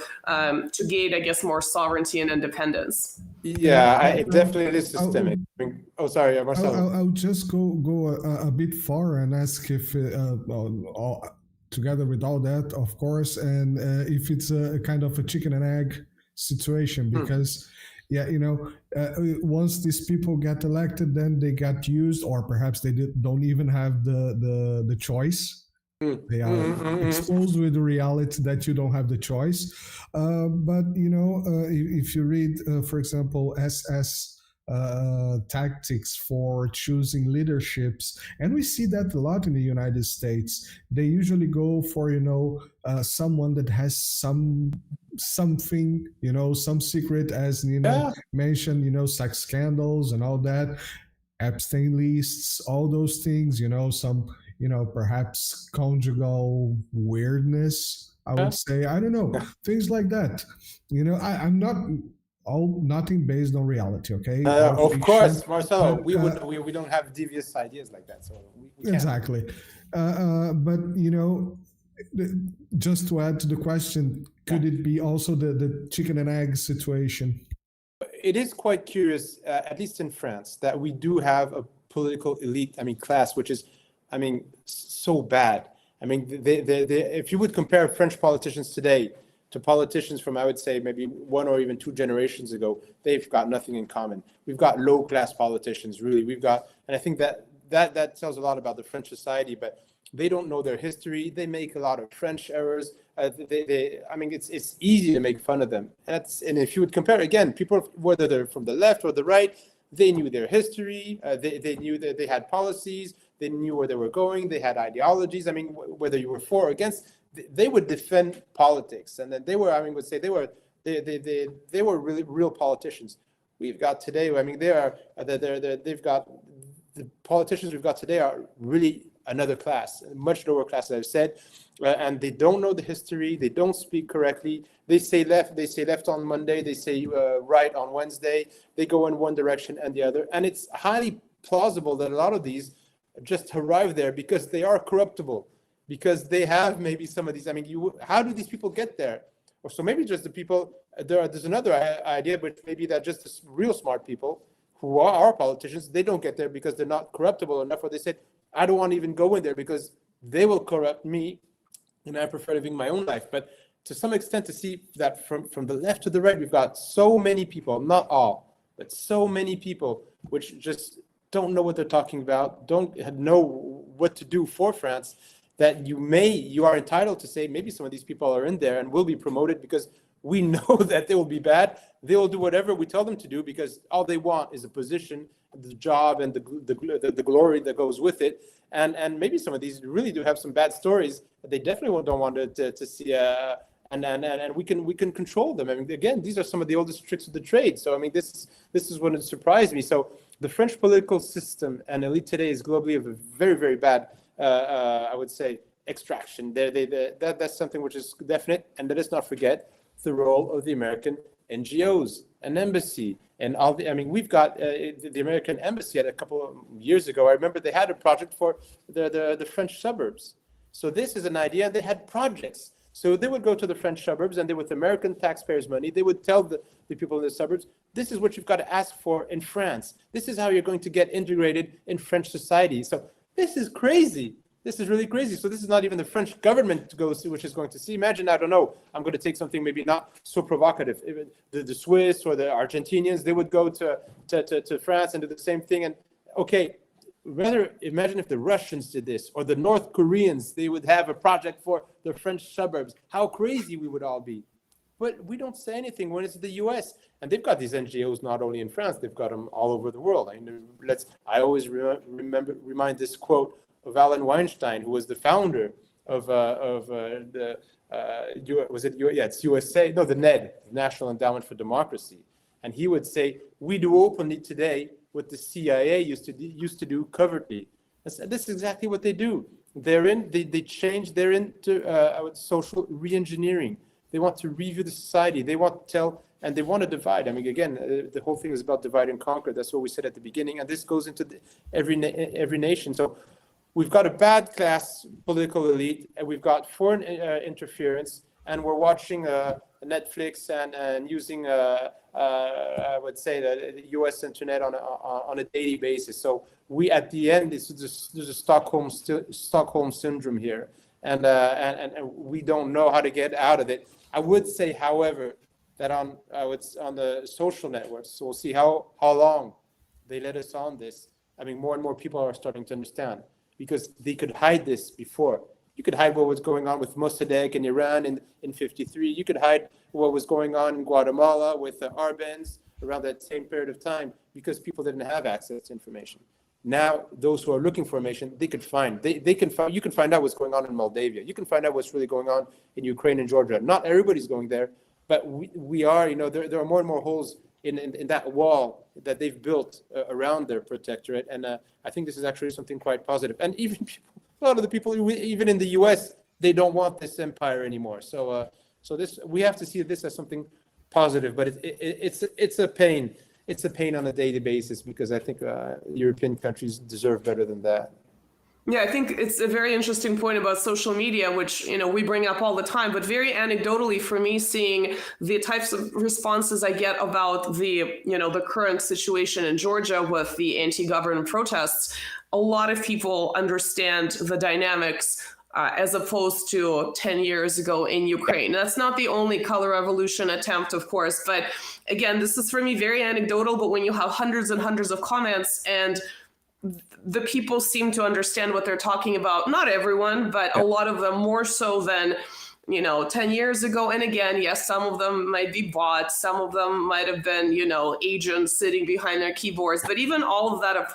gain, I guess, more sovereignty and independence? Yeah, it definitely is systemic. Sorry, Marcelo. I'll just go a bit far and ask if, together with all that, of course, and if it's a kind of a chicken and egg situation, because once these people get elected, then they got used, or perhaps they don't even have the choice. They are exposed with the reality that you don't have the choice. But if you read, for example, tactics for choosing leaderships, and we see that a lot in the United States. They usually go for someone that has something, some secret, as Nina mentioned, sex scandals and all that, Epstein lists, all those things, some perhaps conjugal weirdness, I would say. I don't know, things like that. I'm not nothing based on reality, okay? Of course, Marcelo, we don't have devious ideas like that, so we can't. Exactly. But just to add to the question, could it be also the chicken and egg situation? It is quite curious, at least in France, that we do have a political elite, class, which is, so bad. If you would compare French politicians today to politicians from, I would say, maybe one or even two generations ago, they've got nothing in common. We've got low-class politicians, really. And I think that tells a lot about the French society, but they don't know their history. They make a lot of French errors. It's easy to make fun of them. And if you would compare, again, people, whether they're from the left or the right, they knew their history. They knew that they had policies. They knew where they were going. They had ideologies. Whether you were for or against, they would defend politics. And then they were, they were really real politicians. We've got today, they've got, the politicians we've got today are really another class, much lower class, as I've said, and they don't know the history. They don't speak correctly. They say left on Monday. They say right on Wednesday. They go in one direction and the other. And it's highly plausible that a lot of these just arrive there because they are corruptible, because they have maybe some of these. How do these people get there? Or so maybe just the people. There's another idea, but maybe that just the real smart people who are politicians, they don't get there because they're not corruptible enough, or they said, I don't want to even go in there because they will corrupt me, and I prefer living my own life. But to some extent, to see that from the left to the right, we've got so many people, not all, but so many people which just don't know what they're talking about, don't know what to do for France, that you are entitled to say maybe some of these people are in there and will be promoted because we know that they will be bad. They will do whatever we tell them to do because all they want is a position, the job, and the glory that goes with it. And maybe some of these really do have some bad stories that they definitely don't want to see. And we can control them. Again, these are some of the oldest tricks of the trade. So this is what surprised me. So the French political system and elite today is globally of a very, very bad, I would say, extraction. That's something which is definite. And let us not forget the role of the American NGOs, an embassy, and all the. We've got the American embassy a couple of years ago. I remember they had a project for the French suburbs. So this is an idea. They had projects. So they would go to the French suburbs, and with American taxpayers' money, they would tell the people in the suburbs, this is what you've got to ask for in France. This is how you're going to get integrated in French society. So this is crazy. This is really crazy. So this is not even the French government to go see, which is going to see. Imagine, I don't know, I'm going to take something maybe not so provocative. The Swiss or the Argentinians, they would go to France and do the same thing. And okay, rather imagine if the Russians did this, or the North Koreans, they would have a project for the French suburbs. How crazy we would all be. But we don't say anything when it's the US. And they've got these NGOs not only in France, they've got them all over the world. I always remind this quote of Alan Weinstein, who was the founder of the it's USA, no, the NED, National Endowment for Democracy. And he would say, we do openly today what the CIA used to do covertly. This is exactly what they do. They're into social re-engineering. They want to review the society. They want to tell, and they want to divide. Again, the whole thing is about divide and conquer. That's what we said at the beginning, and this goes into every nation. So we've got a bad class political elite, and we've got foreign interference, and we're watching Netflix and using, I would say, the U.S. internet on a daily basis. So we, at the end, there's a Stockholm syndrome here, and we don't know how to get out of it. I would say, however, that on the social networks, so we'll see how long they let us on this. More and more people are starting to understand, because they could hide this before. You could hide what was going on with Mossadegh in Iran in 53. You could hide what was going on in Guatemala with the Arbens around that same period of time. because people didn't have access to information. Now, those who are looking for information, they could find. They can find. You can find out what's going on in Moldavia. You can find out what's really going on in Ukraine and Georgia. Not everybody's going there, but we are. There are more and more holes in that wall that they've built around their protectorate, and I think this is actually something quite positive. And even a lot of the people, even in the U.S., they don't want this empire anymore. So this, we have to see this as something positive, but it's a pain. It's a pain on a daily basis, because I think European countries deserve better than that. Yeah, I think it's a very interesting point about social media, which, we bring up all the time, but very anecdotally for me, seeing the types of responses I get about the current situation in Georgia with the anti-government protests, a lot of people understand the dynamics as opposed to 10 years ago in Ukraine. That's not the only color revolution attempt, of course, but again, this is for me very anecdotal, but when you have hundreds and hundreds of comments and the people seem to understand what they're talking about, not everyone, but a lot of them more so than 10 years ago. And again, yes, some of them might be bots, some of them might have been, agents sitting behind their keyboards. But even all of that,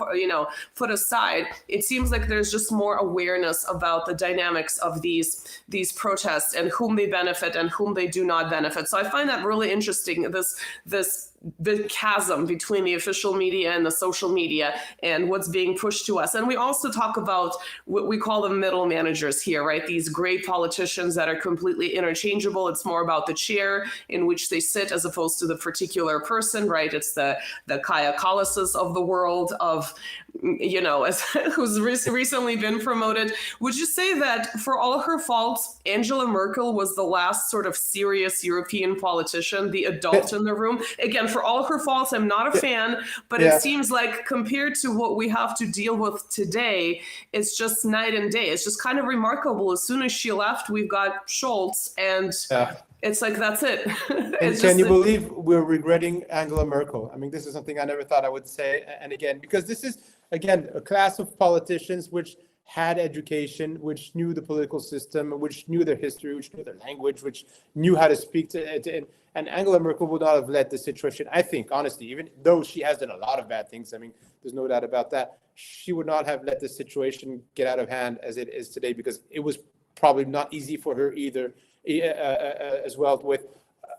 put aside, it seems like there's just more awareness about the dynamics of these protests and whom they benefit and whom they do not benefit. So I find that really interesting, the chasm between the official media and the social media and what's being pushed to us. And we also talk about what we call the middle managers here, right? These gray politicians that are completely interchangeable. It's more about the chair in which they sit as opposed to the particular person, right? It's the Kaya Kallases of the world, of who's recently been promoted. Would you say that for all her faults, Angela Merkel was the last sort of serious European politician, the adult in the room? Again, for all her faults, I'm not a fan, but it seems like compared to what we have to deal with today, it's just night and day. It's just kind of remarkable. As soon as she left, we've got Scholz, and it's like, that's it. And can you believe we're regretting Angela Merkel? I mean, this is something I never thought I would say. And again, because this is, again, a class of politicians which had education, which knew the political system, which knew their history, which knew their language, which knew how to speak to and Angela Merkel would not have let the situation, I think, honestly, even though she has done a lot of bad things, I mean, there's no doubt about that, she would not have let the situation get out of hand as it is today, because it was probably not easy for her either, as well, with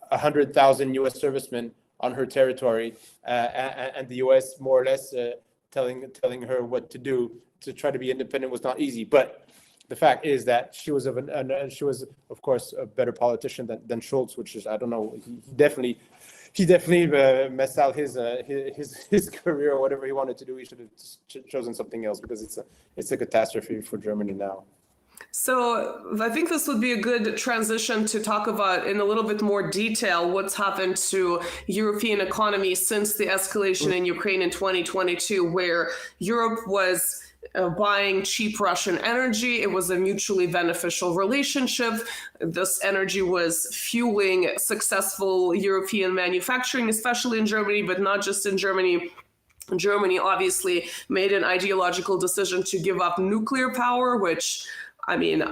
100,000 U.S. servicemen on her territory, and the U.S. more or less telling her what to do to try to be independent was not easy. But the fact is that she was of course a better politician than Scholz, which is, I don't know, he definitely messed out his career or whatever he wanted to do. He should have chosen something else, because it's a catastrophe for Germany now. So I think this would be a good transition to talk about in a little bit more detail what's happened to European economy since the escalation in Ukraine in 2022, where Europe was buying cheap Russian energy. It was a mutually beneficial relationship. This energy was fueling successful European manufacturing, especially in Germany, but not just in Germany. Germany obviously made an ideological decision to give up nuclear power, which, I mean,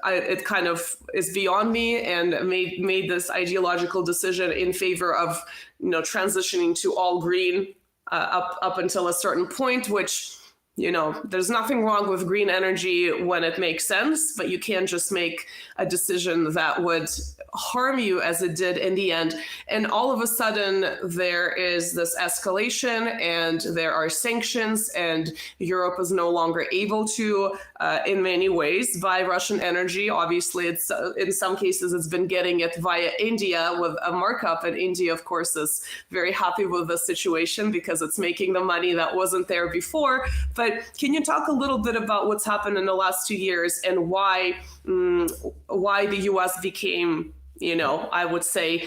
it kind of is beyond me, and made this ideological decision in favor of, transitioning to all green up until a certain point, which, there's nothing wrong with green energy when it makes sense, but you can't just make a decision that would harm you as it did in the end. And all of a sudden there is this escalation and there are sanctions, and Europe is no longer able to, in many ways, buy Russian energy. Obviously, it's in some cases it's been getting it via India with a markup, and India, of course, is very happy with the situation because it's making the money that wasn't there before. But can you talk a little bit about what's happened in the last 2 years and why the U.S. became, I would say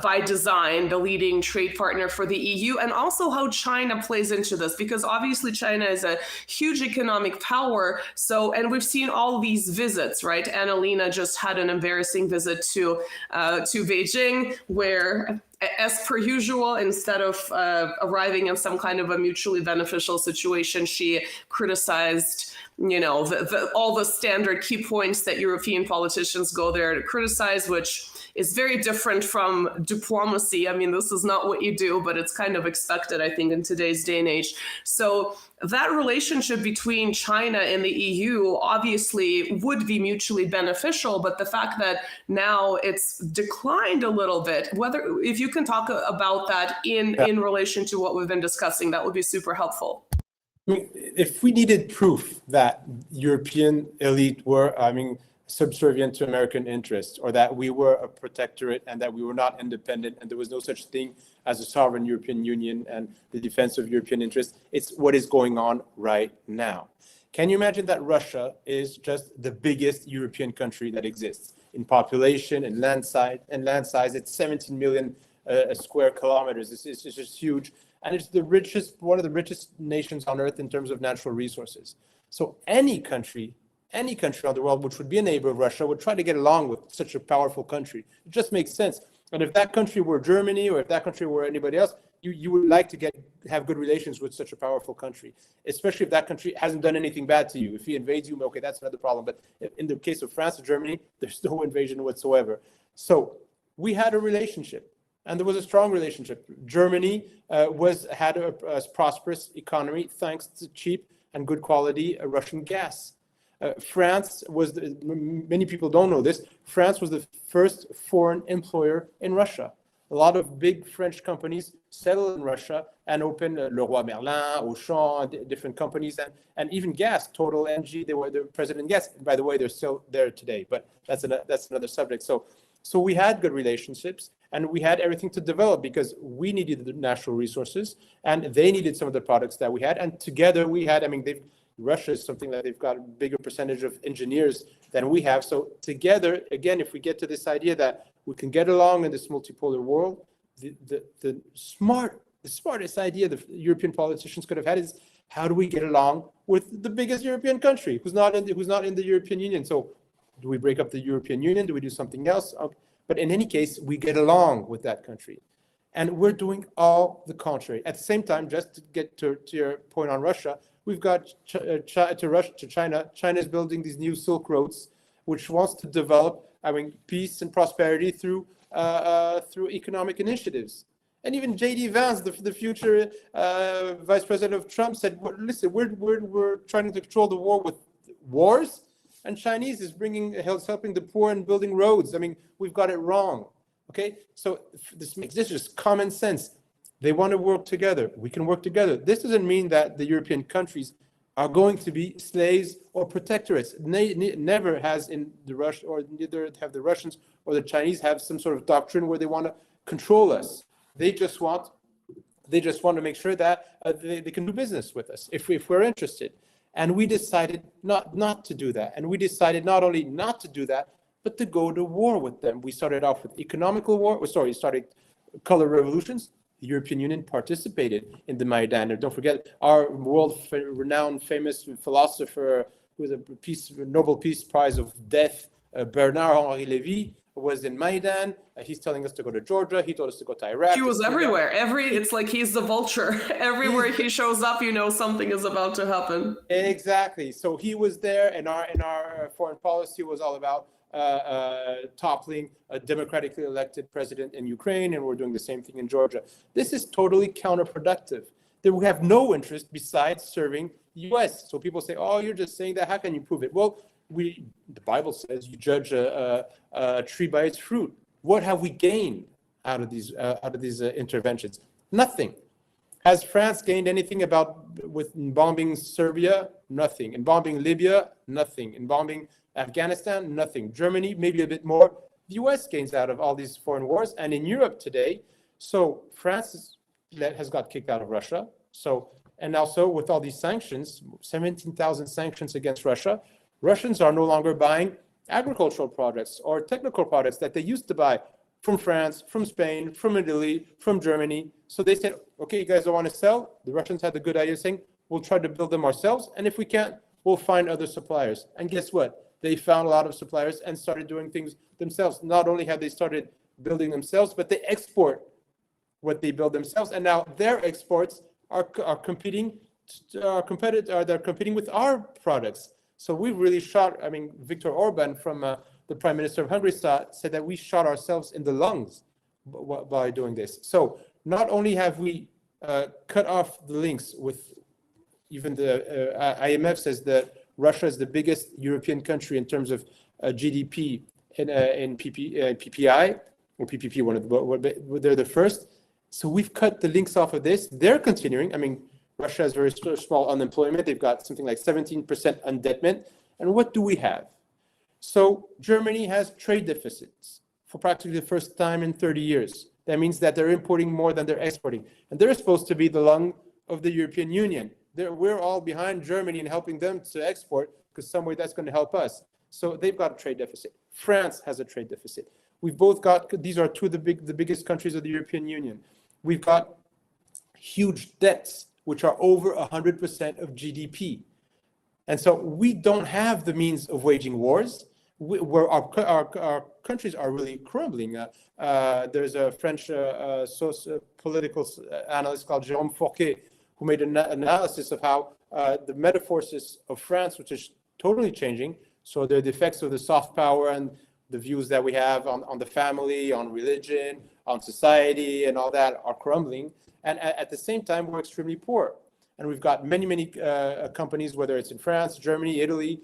by design, the leading trade partner for the EU, and also how China plays into this, because obviously China is a huge economic power. So, and we've seen all these visits, right? Annalena just had an embarrassing visit to Beijing, where as per usual, instead of arriving in some kind of a mutually beneficial situation, she criticized, all the standard key points that European politicians go there to criticize, which is very different from diplomacy. I mean, this is not what you do, but it's kind of expected, I think, in today's day and age. So that relationship between China and the EU obviously would be mutually beneficial, but the fact that now it's declined a little bit, if you can talk about that in relation to what we've been discussing, that would be super helpful. If we needed proof that European elite were, subservient to American interests, or that we were a protectorate and that we were not independent and there was no such thing as a sovereign European Union and the defense of European interests, it's what is going on right now. Can you imagine that Russia is just the biggest European country that exists in population and land size? It's 17 million square kilometers. It's just huge. And it's one of the richest nations on earth in terms of natural resources. So any country on the world which would be a neighbor of Russia would try to get along with such a powerful country. It just makes sense. And if that country were Germany, or if that country were anybody else, you would like to have good relations with such a powerful country, especially if that country hasn't done anything bad to you. If he invades you, okay, that's another problem. But in the case of France or Germany, there's no invasion whatsoever. So we had a relationship, and there was a strong relationship. Germany had a prosperous economy thanks to cheap and good quality Russian gas. France was, many people don't know this, France was the first foreign employer in Russia. A lot of big French companies settled in Russia and opened Leroy Merlin, Auchan, different companies, and even gas, Total Energy, they were the president gas. By the way, they're still there today, but that's another subject. So we had good relationships, and we had everything to develop because we needed the natural resources and they needed some of the products that we had. And together we had, Russia is something that they've got a bigger percentage of engineers than we have. So together, again, if we get to this idea that we can get along in this multipolar world, the smartest idea the European politicians could have had is, how do we get along with the biggest European country who's not in the European Union? So do we break up the European Union? Do we do something else? But in any case, we get along with that country. And we're doing all the contrary. At the same time, just to get to your point on Russia, we've got China. China is building these new Silk Roads, which wants to develop, peace and prosperity through economic initiatives. And even J.D. Vance, the future vice president of Trump, said, well, "Listen, we're trying to control the war with wars, and Chinese is helping the poor and building roads. We've got it wrong." Okay, so this is just common sense. They want to work together. We can work together. This doesn't mean that the European countries are going to be slaves or protectorates. Never has in the Russia, or neither have the Russians or the Chinese have some sort of doctrine where they want to control us. They just want to make sure that they can do business with us if we're interested. And we decided not to do that. And we decided not only not to do that, but to go to war with them. We started off with started color revolutions. The European Union participated in the Maidan. And don't forget, our world-renowned famous philosopher who was a Nobel Peace Prize of Death, Bernard-Henri Lévy, was in Maidan. He's telling us to go to Georgia. He told us to go to Iraq. He was everywhere. It's like he's the vulture. Everywhere he shows up, something is about to happen. Exactly. So he was there, and our foreign policy was all about toppling a democratically elected president in Ukraine, and we're doing the same thing in Georgia. This is totally counterproductive. We have no interest besides serving the U.S. So people say, "Oh, you're just saying that. How can you prove it?" Well, the Bible says you judge a tree by its fruit. What have we gained out of these interventions? Nothing. Has France gained anything with bombing Serbia? Nothing. In bombing Libya? Nothing. In bombing Afghanistan? Nothing. Germany? Maybe a bit more. The U.S. gains out of all these foreign wars. And in Europe today, so France has got kicked out of Russia. And also with all these sanctions, 17,000 sanctions against Russia, Russians are no longer buying agricultural products or technical products that they used to buy from France, from Spain, from Italy, from Germany. So they said, okay, you guys don't want to sell? The Russians had the good idea saying, we'll try to build them ourselves. And if we can't, we'll find other suppliers. And guess what? They found a lot of suppliers and started doing things themselves. Not only have they started building themselves, but they export what they build themselves, and now their exports are competing. They're competing with our products. So we've really shot. I mean, Viktor Orban, from the Prime Minister of Hungary, said that we shot ourselves in the lungs by doing this. So not only have we cut off the links with, even the IMF says that Russia is the biggest European country in terms of GDP in PPI or PPP. They're the first. So we've cut the links off of this. They're continuing. I mean, Russia has very small unemployment. They've got something like 17% undebtment. And what do we have? So Germany has trade deficits for practically the first time in 30 years. That means that they're importing more than they're exporting. And they're supposed to be the lung of the European Union. We're all behind Germany in helping them to export, because some way that's going to help us. So they've got a trade deficit. France has a trade deficit. We've both got, these are two of the biggest countries of the European Union. We've got huge debts, which are over 100% of GDP. And so we don't have the means of waging wars, where our countries are really crumbling. There's a French political analyst called Jérôme Fourquet, who made an analysis of how the metaphors of France, which is totally changing. So the effects of the soft power and the views that we have on the family, on religion, on society, and all that are crumbling. And at the same time, we're extremely poor. And we've got many companies, whether it's in France, Germany, Italy,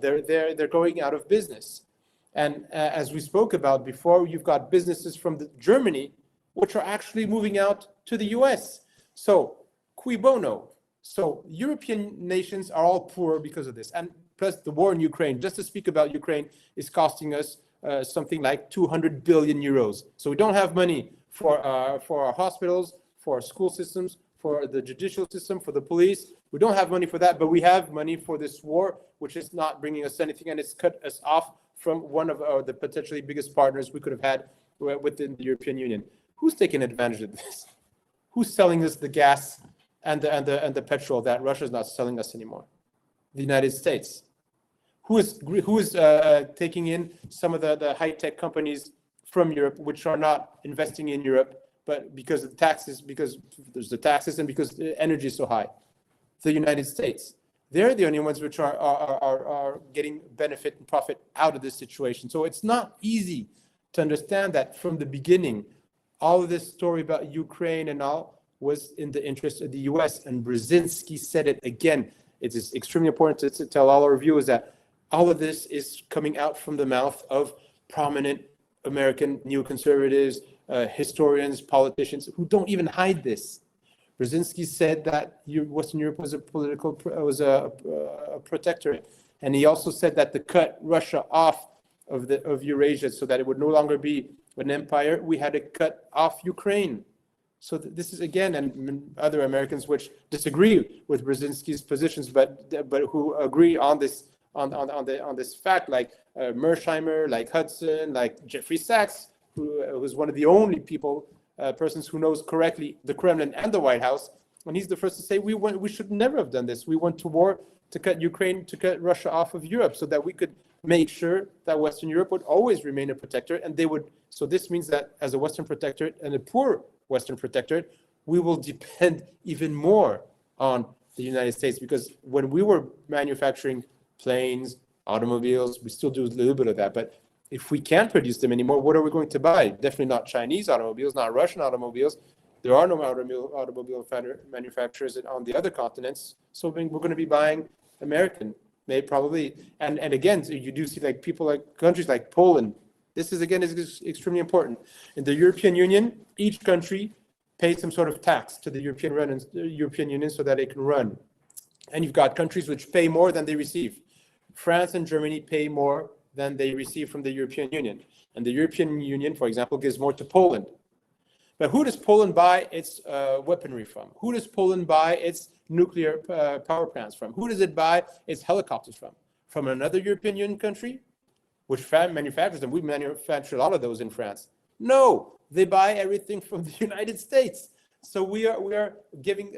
they're going out of business. And as we spoke about before, you've got businesses from Germany, which are actually moving out to the US. So cui bono? So European nations are all poor because of this. And plus the war in Ukraine, just to speak about Ukraine, is costing us something like 200 billion euros. So we don't have money for our hospitals, for our school systems, for the judicial system, for the police. We don't have money for that, but we have money for this war, which is not bringing us anything, and it's cut us off from one of the potentially biggest partners we could have had within the European Union. Who's taking advantage of this? Who's selling us the gas and the petrol that Russia is not selling us anymore? The United States. Who is taking in some of the high-tech companies from Europe, which are not investing in Europe, but because of the taxes, because there's the taxes and because the energy is so high? The United States. They're the only ones which are getting benefit and profit out of this situation. So it's not easy to understand that from the beginning, all of this story about Ukraine and all was in the interest of the US. And Brzezinski said it again. It is extremely important to tell all our viewers that all of this is coming out from the mouth of prominent American neoconservatives, historians, politicians who don't even hide this. Brzezinski said that Western Europe was a protectorate, and he also said that to cut Russia off of Eurasia so that it would no longer be an empire, we had to cut off Ukraine. So this is again, and other Americans which disagree with Brzezinski's positions, but who agree on this on this fact, like Mersheimer, like Hudson, like Jeffrey Sachs, who was one of the only persons who knows correctly the Kremlin and the White House, and he's the first to say we should never have done this. We went to war to cut Ukraine, to cut Russia off of Europe, so that we could make sure that Western Europe would always remain a protectorate, and they would. So this means that as a Western protectorate and a poor Western protectorate, we will depend even more on the United States, because when we were manufacturing planes, automobiles, we still do a little bit of that, but if we can't produce them anymore, what are we going to buy? Definitely not Chinese automobiles, not Russian automobiles. There are no automobile manufacturers on the other continents, so we're going to be buying American, maybe probably. And again, so you do see like countries like Poland. This is extremely important. In the European Union, each country pays some sort of tax to the European Union so that it can run. And you've got countries which pay more than they receive. France and Germany pay more than they receive from the European Union. And the European Union, for example, gives more to Poland. But who does Poland buy its weaponry from? Who does Poland buy its nuclear power plants from? Who does it buy its helicopters from? From another European Union country, which manufactures them? We manufacture a lot of those in France. No, they buy everything from the United States. So we are giving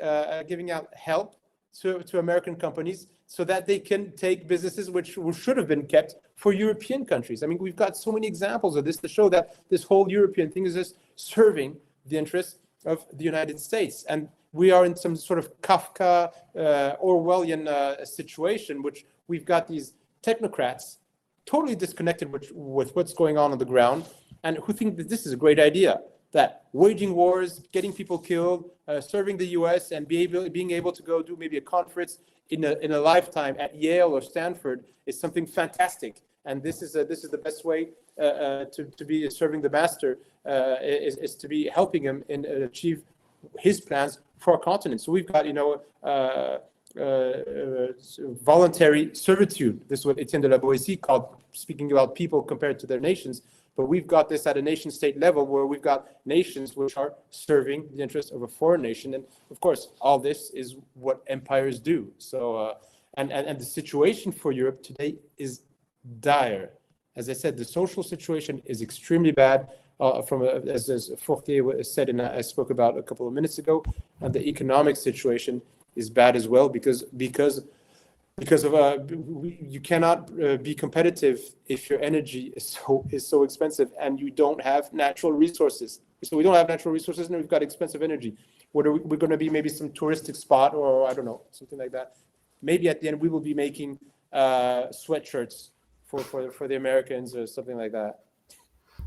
out help to American companies so that they can take businesses which should have been kept for European countries. I mean, we've got so many examples of this to show that this whole European thing is just serving the interests of the United States. And we are in some sort of Kafka, Orwellian situation, which we've got these technocrats totally disconnected with what's going on the ground, and who think that this is a great idea, that waging wars, getting people killed, serving the US, and being able to go do maybe a conference in a lifetime at Yale or Stanford is something fantastic. And this is the best way to be serving the master, is to be helping him achieve his plans for our continent. So we've got, voluntary servitude. This is what Etienne de la Boétie called, speaking about people compared to their nations. But we've got this at a nation-state level, where we've got nations which are serving the interests of a foreign nation. And of course, all this is what empires do. So, and the situation for Europe today is dire. As I said, the social situation is extremely bad. As Fortier said, and I spoke about a couple of minutes ago, and the economic situation is bad as well, because of you cannot be competitive if your energy is so expensive and you don't have natural resources. So we don't have natural resources, and we've got expensive energy. We're going to be maybe some touristic spot, or I don't know, something like that. Maybe at the end we will be making sweatshirts for the Americans or something like that.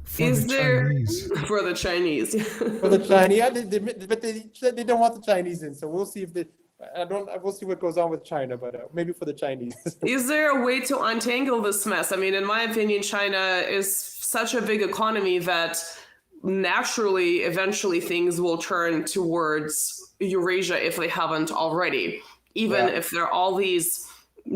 For the Chinese. For the Chinese? For the Chinese, yeah, but they don't want the Chinese in. So we'll see if we'll see what goes on with China, but maybe for the Chinese. Is there a way to untangle this mess? I mean, in my opinion, China is such a big economy that naturally, eventually, things will turn towards Eurasia if they haven't already. Even if there are all these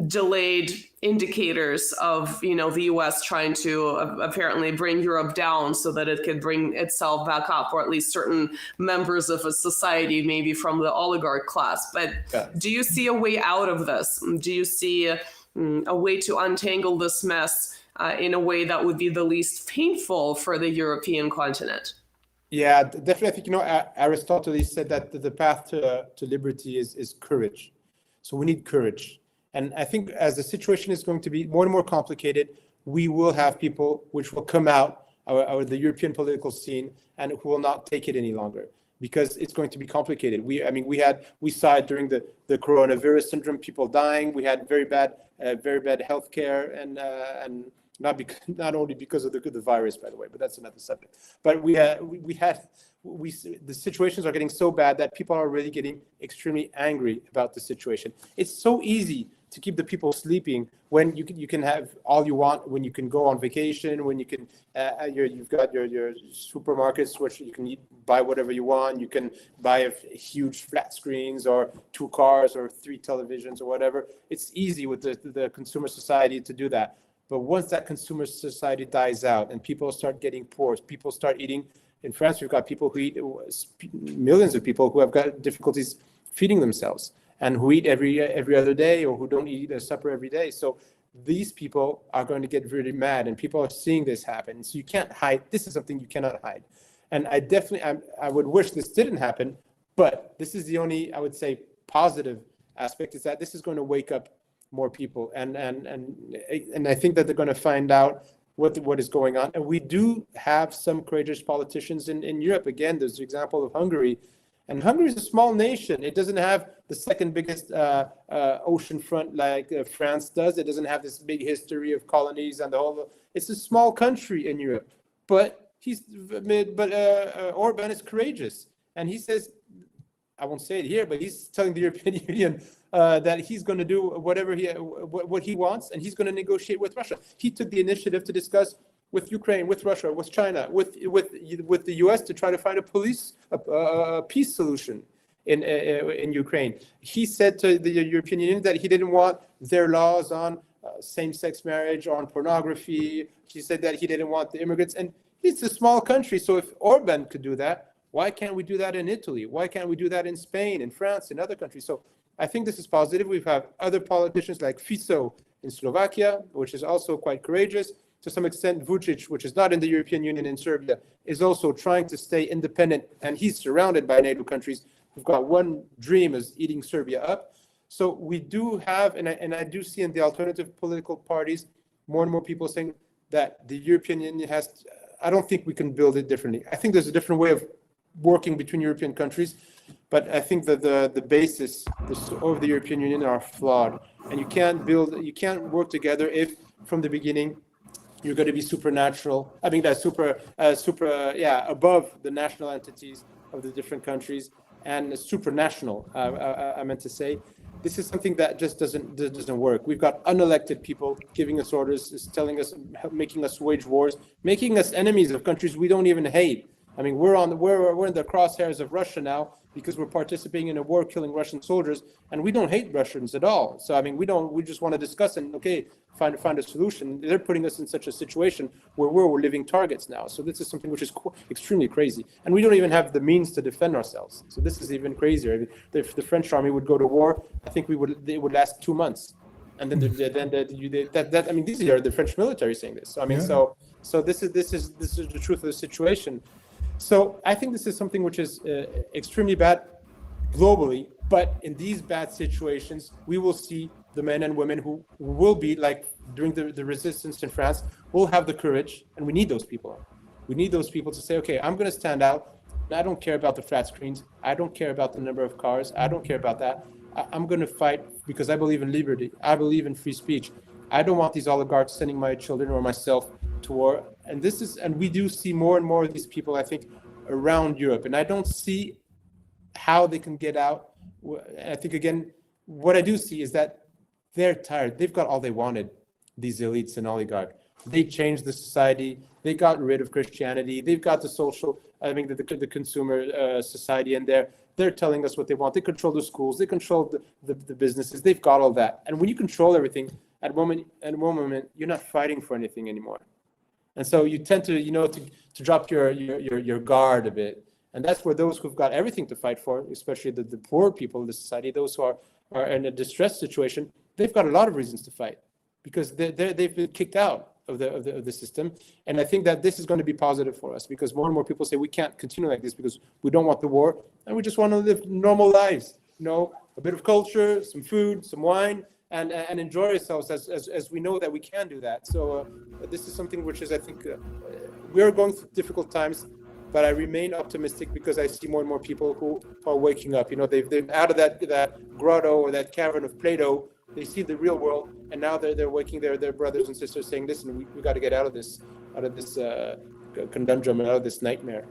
delayed indicators of, the US trying to apparently bring Europe down so that it could bring itself back up, or at least certain members of a society, maybe from the oligarch class. But do you see a way out of this? Do you see a way to untangle this mess in a way that would be the least painful for the European continent? Yeah, definitely. I think, Aristotle said that the path to liberty is courage. So we need courage. And I think as the situation is going to be more and more complicated, we will have people which will come out of the European political scene and who will not take it any longer, because it's going to be complicated. We saw it during the coronavirus syndrome, people dying. We had very bad healthcare, and not only because of the virus, by the way, but that's another subject. But the situations are getting so bad that people are really getting extremely angry about the situation. It's so easy to keep the people sleeping when you can have all you want, when you can go on vacation, when you can you've got your supermarkets which you can buy whatever you want. You can buy a huge flat screens or 2 cars or 3 televisions or whatever. It's easy with the consumer society to do that. But once that consumer society dies out and people start getting poor, people start eating. In France, we've got people who eat, millions of people who have got difficulties feeding themselves, and who eat every other day, or who don't eat a supper every day. So these people are going to get really mad, and people are seeing this happen. So you can't hide. This is something you cannot hide. And I would wish this didn't happen, but this is the only, I would say, positive aspect, is that this is going to wake up more people. And I think that they're going to find out what is going on. And we do have some courageous politicians in Europe. Again, there's the example of Hungary. And Hungary is a small nation. It doesn't have the second biggest ocean front like France does. It doesn't have this big history of colonies and the whole. It's a small country in Europe. But Orban is courageous, and he says, I won't say it here, but he's telling the European Union that he's going to do what he wants, and he's going to negotiate with Russia. He took the initiative to discuss with Ukraine, with Russia, with China, with the US to try to find a peace solution in Ukraine. He said to the European Union that he didn't want their laws on same-sex marriage or on pornography. He said that he didn't want the immigrants, and it's a small country. So if Orban could do that, why can't we do that in Italy? Why can't we do that in Spain, in France, in other countries? So I think this is positive. We have other politicians like Fico in Slovakia, which is also quite courageous. To some extent, Vučić, which is not in the European Union, in Serbia, is also trying to stay independent, and he's surrounded by NATO countries who've got one dream, is eating Serbia up. So we do have, and I do see in the alternative political parties, more and more people saying that the European Union has, I don't think we can build it differently. I think there's a different way of working between European countries. But I think that the basis of the European Union are flawed, and you can't work together if from the beginning you're going to be supernatural. I mean, that's above the national entities of the different countries and supranational. I meant to say, this is something that just doesn't work. We've got unelected people giving us orders, telling us, making us wage wars, making us enemies of countries we don't even hate. I mean, we're in the crosshairs of Russia now because we're participating in a war killing Russian soldiers, and we don't hate Russians at all. So I mean, we just want to discuss and find a solution. They're putting us in such a situation where we're living targets now. So this is something which is extremely crazy, and we don't even have the means to defend ourselves. So this is even crazier. I mean, if the French army would go to war, I think it would last 2 months, and then I mean, these are the French military saying this. So I mean, so this is the truth of the situation. So I think this is something which is extremely bad globally, but in these bad situations, we will see the men and women who will be like during the resistance in France, will have the courage, and we need those people. We need those people to say, okay, I'm going to stand out. I don't care about the flat screens. I don't care about the number of cars. I don't care about that. I'm going to fight because I believe in liberty. I believe in free speech. I don't want these oligarchs sending my children or myself to war. And we do see more and more of these people, I think, around Europe. And I don't see how they can get out. I think, again, what I do see is that they're tired. They've got all they wanted, these elites and oligarchs. They changed the society. They got rid of Christianity. They've got the social, I mean, the consumer society in there. They're telling us what they want. They control the schools. They control the businesses. They've got all that. And when you control everything, at one moment, you're not fighting for anything anymore. And so you tend to, to drop your guard a bit. And that's where those who've got everything to fight for, especially the poor people of the society, those who are in a distressed situation, they've got a lot of reasons to fight because they've been kicked out of the system. And I think that this is going to be positive for us because more and more people say we can't continue like this because we don't want the war and we just want to live normal lives, a bit of culture, some food, some wine, and enjoy ourselves as we know that we can do that. So this is something which is, I think, we are going through difficult times, but I remain optimistic because I see more and more people who are waking up. They've out of that grotto or that cavern of Plato. They see the real world, and now they're waking their brothers and sisters, saying, "Listen, we got to get out of this conundrum and out of this nightmare."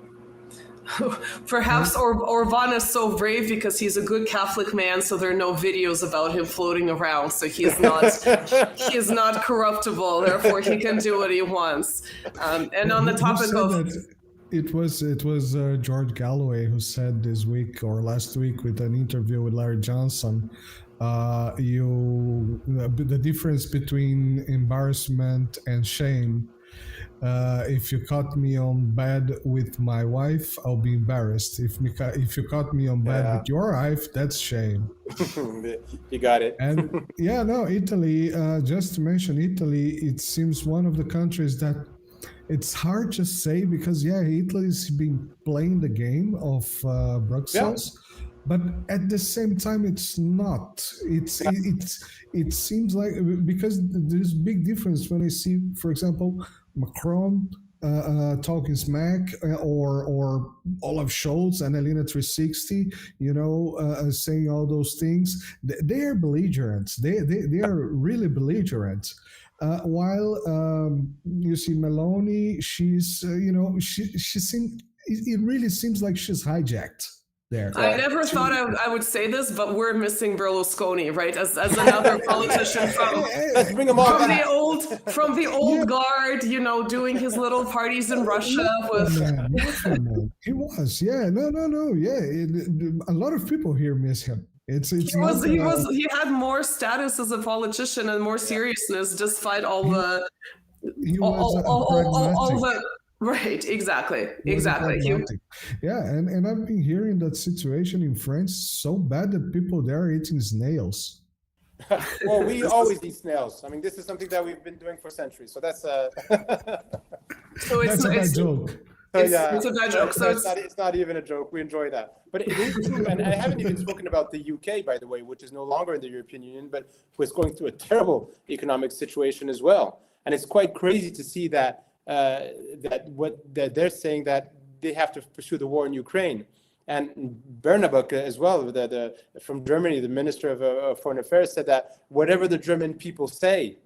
Perhaps Orban is so brave because he's a good Catholic man, so there are no videos about him floating around. So he is not corruptible. Therefore, he can do what he wants. And on the topic of. It was George Galloway who said this week or last week with an interview with Larry Johnson, the difference between embarrassment and shame. If you caught me on bed with my wife, I'll be embarrassed. If you caught me on bed with your wife, that's shame. You got it. And Italy. Just to mention Italy, it seems one of the countries that. It's hard to say because Italy's been playing the game of Brussels, but at the same time it's not. It seems like because there's a big difference when I see, for example, Macron talking smack or Olaf Scholz and Elena 360, saying all those things. They are belligerents. They are really belligerent. While you see Meloni, she's it really seems like she's hijacked there. I never thought I would say this, but we're missing Berlusconi, right? As another politician from the old guard, doing his little parties in Russia with. He was, a lot of people here miss him. He had more status as a politician and more seriousness despite all the right, exactly. And I've been hearing that situation in France so bad that people there are eating snails. Well, we always eat snails. I mean, this is something that we've been doing for centuries. So that's that's a bad joke. It's a bad joke. It's not even a joke. We enjoy that. But it is true. And I haven't even spoken about the UK, by the way, which is no longer in the European Union, but was going through a terrible economic situation as well. And it's quite crazy to see that they're saying that they have to pursue the war in Ukraine. And Bernabuk as well, from Germany, the Minister of Foreign Affairs, said that whatever the German people say,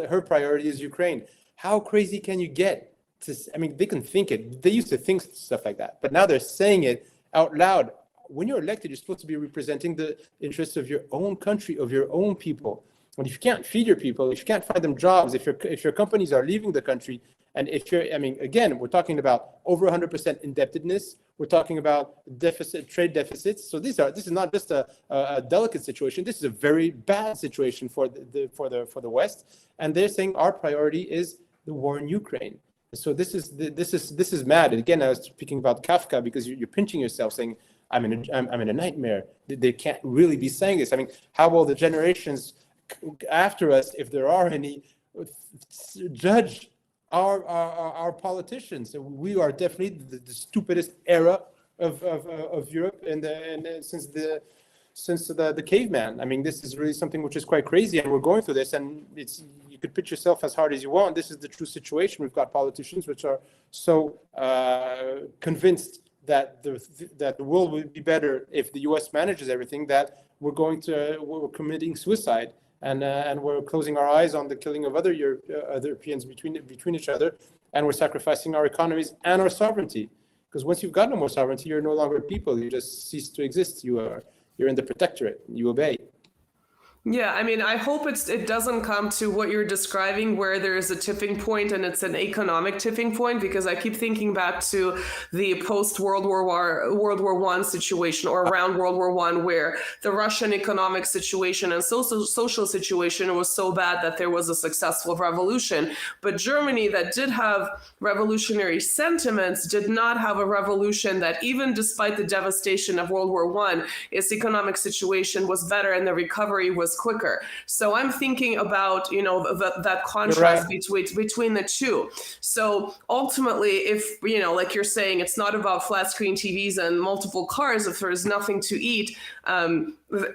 her priority is Ukraine. How crazy can you get? They can think it. They used to think stuff like that, but now they're saying it out loud. When you're elected, you're supposed to be representing the interests of your own country, of your own people. And if you can't feed your people, if you can't find them jobs, if your companies are leaving the country, and if you're, again, we're talking about over 100% indebtedness. We're talking about trade deficits. So this is not just a delicate situation. This is a very bad situation for the West. And they're saying our priority is the war in Ukraine. So this is mad. And again, I was speaking about Kafka because you're pinching yourself, saying I'm in a nightmare. They can't really be saying this. How will the generations after us, if there are any, judge our politicians? We are definitely the stupidest era of Europe and since the caveman. This is really something which is quite crazy, and we're going through this, and you could pitch yourself as hard as you want. This is the true situation. We've got politicians which are so convinced that the world will be better if the U.S. manages everything, that we're committing suicide. And we're closing our eyes on the killing of other Europeans between each other, and we're sacrificing our economies and our sovereignty. Because once you've got no more sovereignty, you're no longer a people. You just cease to exist. You're in the protectorate. You obey. Yeah, I hope it doesn't come to what you're describing, where there is a tipping point and it's an economic tipping point, because I keep thinking back to the post-World War I situation, or around World War I, where the Russian economic situation and social situation was so bad that there was a successful revolution. But Germany, that did have revolutionary sentiments, did not have a revolution that, even despite the devastation of World War I, its economic situation was better and the recovery was quicker. So I'm thinking about, that contrast between the two. So ultimately, if, like you're saying, it's not about flat screen TVs and multiple cars, if there's nothing to eat,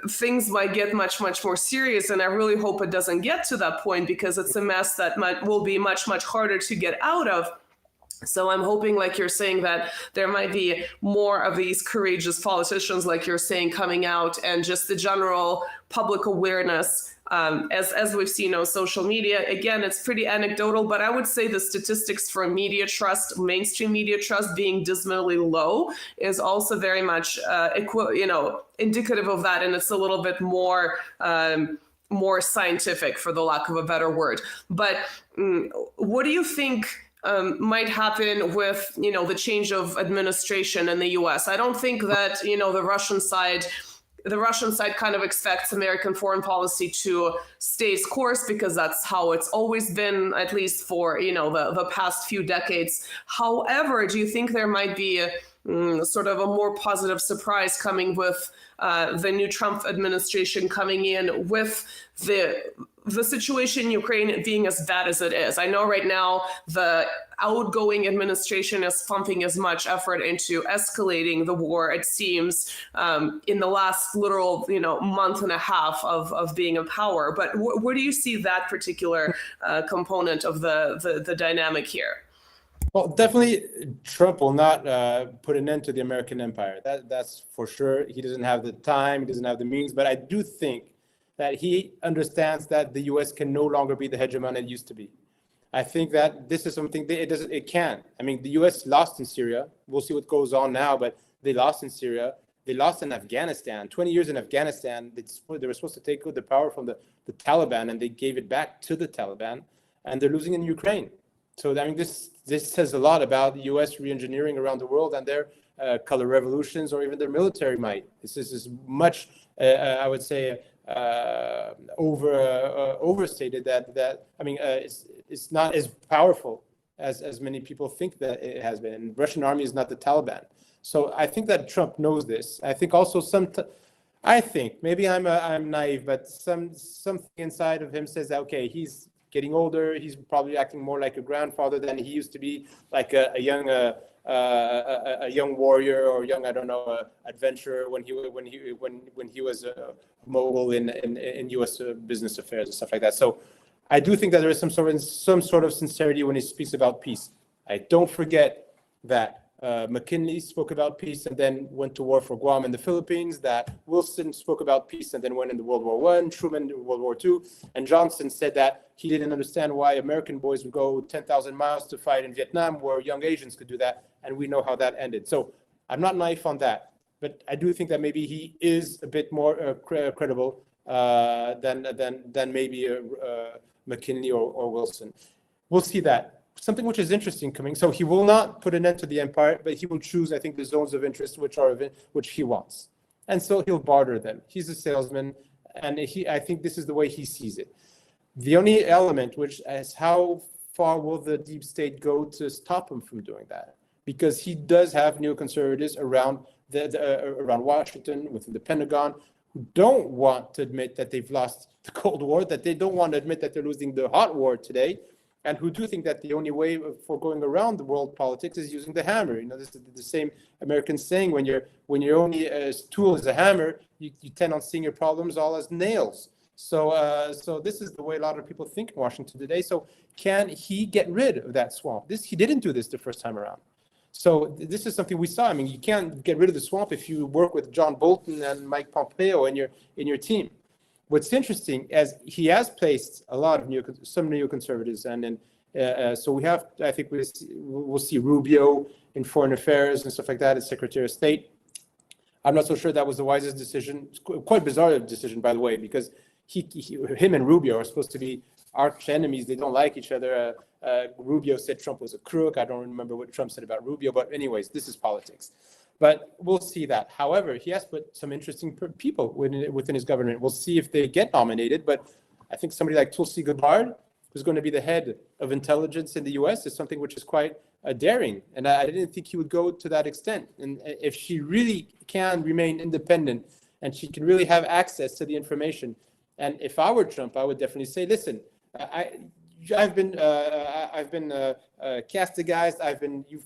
things might get much, much more serious. And I really hope it doesn't get to that point, because it's a mess that will be much, much harder to get out of. So I'm hoping, like you're saying, that there might be more of these courageous politicians, like you're saying, coming out, and just the general public awareness, as we've seen on social media. Again, it's pretty anecdotal, but I would say the statistics for media trust, mainstream media trust, being dismally low is also very much, indicative of that. And it's a little bit more scientific, for the lack of a better word. But what do you think might happen with, the change of administration in the U.S.? I don't think that, the Russian side kind of expects American foreign policy to stay its course, because that's how it's always been, at least for, the past few decades. However, do you think there might be sort of a more positive surprise coming with the new Trump administration coming in, with the situation in Ukraine being as bad as it is? I know right now the outgoing administration is pumping as much effort into escalating the war, it seems, in the last literal, month and a half of being in power. But where do you see that particular component of the dynamic here? Well, definitely Trump will not put an end to the American empire. That's for sure. He doesn't have the time, he doesn't have the means, but I do think that he understands that the U.S. can no longer be the hegemon it used to be. I think that this is something it can. The U.S. lost in Syria. We'll see what goes on now, but they lost in Syria. They lost in Afghanistan. 20 years in Afghanistan, they were supposed to take the power from the Taliban, and they gave it back to the Taliban, and they're losing in Ukraine. So this says a lot about the U.S. re-engineering around the world and their color revolutions, or even their military might. This is much, I would say, overstated. It's not as powerful as many people think that it has been. And the Russian army is not the Taliban. So I think that Trump knows this. I think also I think maybe I'm naive, but something inside of him says that, okay, he's getting older. He's probably acting more like a grandfather than he used to be, like a young warrior, or young, adventurer when he was a mogul in U.S. business affairs and stuff like that. So I do think that there is some sort of sincerity when he speaks about peace. I don't forget that McKinley spoke about peace and then went to war for Guam and the Philippines, that Wilson spoke about peace and then went into World War I, Truman in World War II, and Johnson said that he didn't understand why American boys would go 10,000 miles to fight in Vietnam where young Asians could do that, and we know how that ended. So I'm not naive on that, but I do think that maybe he is a bit more credible than maybe McKinley or Wilson. We'll see that. Something which is interesting coming. So he will not put an end to the empire, but he will choose, I think, the zones of interest which he wants. And so he'll barter them. He's a salesman, and I think this is the way he sees it. The only element which is how far will the deep state go to stop him from doing that? Because he does have neoconservatives around around Washington, within the Pentagon, who don't want to admit that they've lost the Cold War, that they don't want to admit that they're losing the hot war today, and who do think that the only way for going around the world politics is using the hammer. You know, this is the same American saying: when your only tool is a hammer, you tend on seeing your problems all as nails. So this is the way a lot of people think in Washington today. So can he get rid of that swamp? He didn't do this the first time around. So this is something we saw. I mean, you can't get rid of the swamp if you work with John Bolton and Mike Pompeo in your team. What's interesting is he has placed a lot of some neoconservatives, and then so we have. I think we'll see Rubio in foreign affairs and stuff like that as Secretary of State. I'm not so sure that was the wisest decision. It's quite bizarre decision, by the way, because him and Rubio are supposed to be arch enemies. They don't like each other. Rubio said Trump was a crook. I don't remember what Trump said about Rubio, but anyways, this is politics. But we'll see that. However, he has put some interesting people within his government. We'll see if they get nominated. But I think somebody like Tulsi Gabbard, who's going to be the head of intelligence in the U.S., is something which is quite daring. And I didn't think he would go to that extent. And if she really can remain independent and she can really have access to the information, and if I were Trump, I would definitely say, listen, I've been castigized.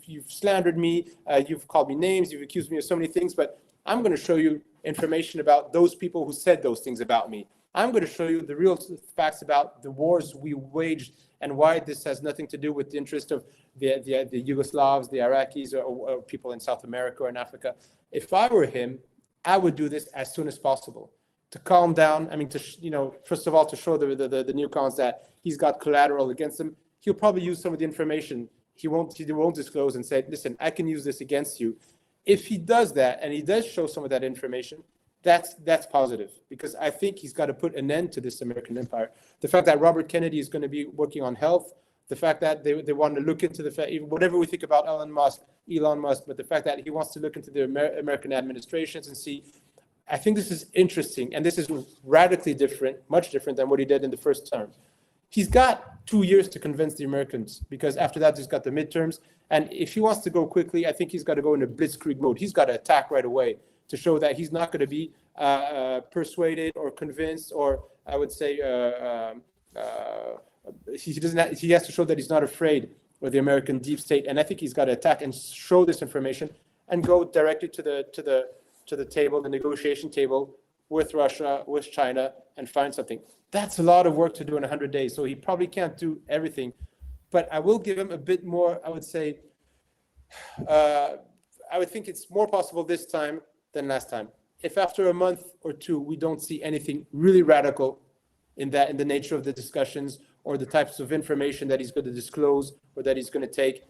You've slandered me. You've called me names. You've accused me of so many things. But I'm going to show you information about those people who said those things about me. I'm going to show you the real facts about the wars we waged and why this has nothing to do with the interest of the Yugoslavs, the Iraqis, or people in South America or in Africa. If I were him, I would do this as soon as possible to calm down. I mean, first of all, to show the newcomers that he's got collateral against him. He'll probably use some of the information he won't disclose and say, listen, I can use this against you. If he does that and he does show some of that information, that's positive, because I think he's got to put an end to this American empire. The fact that Robert Kennedy is going to be working on health, the fact that they want to look into the fact, whatever we think about Elon Musk, but the fact that he wants to look into the American administrations and see, I think this is interesting, and this is radically different, much different than what he did in the first term. He's got 2 years to convince the Americans, because after that, he's got the midterms. And if he wants to go quickly, I think he's got to go into blitzkrieg mode. He's got to attack right away to show that he's not going to be persuaded or convinced, or I would say he has to show that he's not afraid of the American deep state. And I think he's got to attack and show this information and go directly to the table, the negotiation table with Russia, with China, and find something. That's a lot of work to do in 100 days. So he probably can't do everything, but I will give him a bit more, I would say, I would think it's more possible this time than last time. If after a month or two, we don't see anything really radical in the nature of the discussions or the types of information that he's going to disclose or that he's going to take,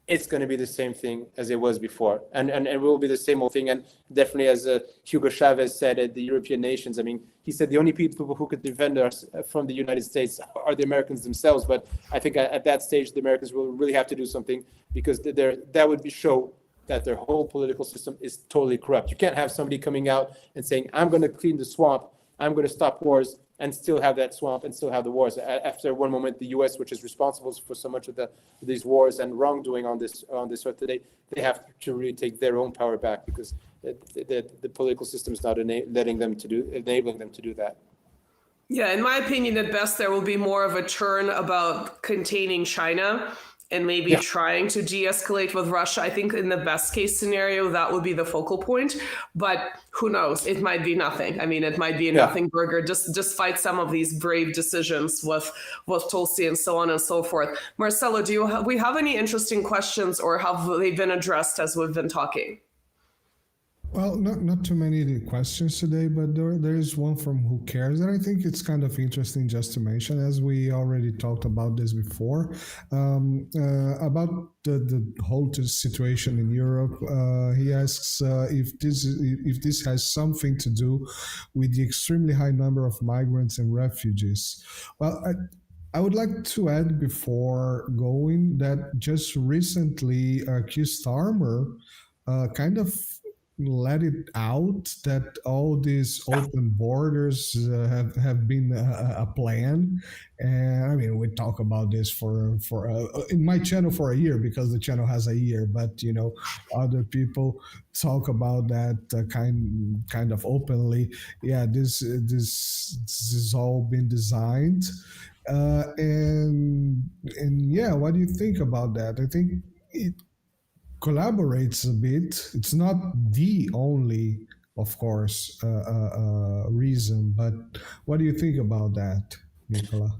it's going to be the same thing as it was before. And it will be the same old thing. And definitely, as Hugo Chavez said at the European nations, I mean, he said the only people who could defend us from the United States are the Americans themselves. But I think at that stage, the Americans will really have to do something, because that would show that their whole political system is totally corrupt. You can't have somebody coming out and saying, I'm going to clean the swamp, I'm going to stop wars, and still have that swamp and still have the wars. After one moment, the U.S., which is responsible for so much of these wars and wrongdoing on this earth today, they have to really take their own power back, because the political system is not enabling them to do that. Yeah, in my opinion, at best, there will be more of a turn about containing China and maybe trying to de-escalate with Russia. I think in the best case scenario, that would be the focal point, but who knows? It might be nothing. I mean, it might be a nothing burger. Just fight some of these brave decisions with Tulsi and so on and so forth. Marcelo, we have any interesting questions, or have they been addressed as we've been talking? Well, not too many questions today, but there is one from Who Cares, and I think it's kind of interesting just to mention, as we already talked about this before, about the whole situation in Europe. He asks if this has something to do with the extremely high number of migrants and refugees. Well, I would like to add before going that just recently, Keir Starmer kind of let it out that all these open borders have been a plan. And I mean, we talk about this for in my channel for a year, because the channel has a year, but you know, other people talk about that kind of openly. Yeah, this has all been designed. And yeah, what do you think about that? I think it collaborates a bit. It's not the only, of course, reason, but what do you think about that, Nikola?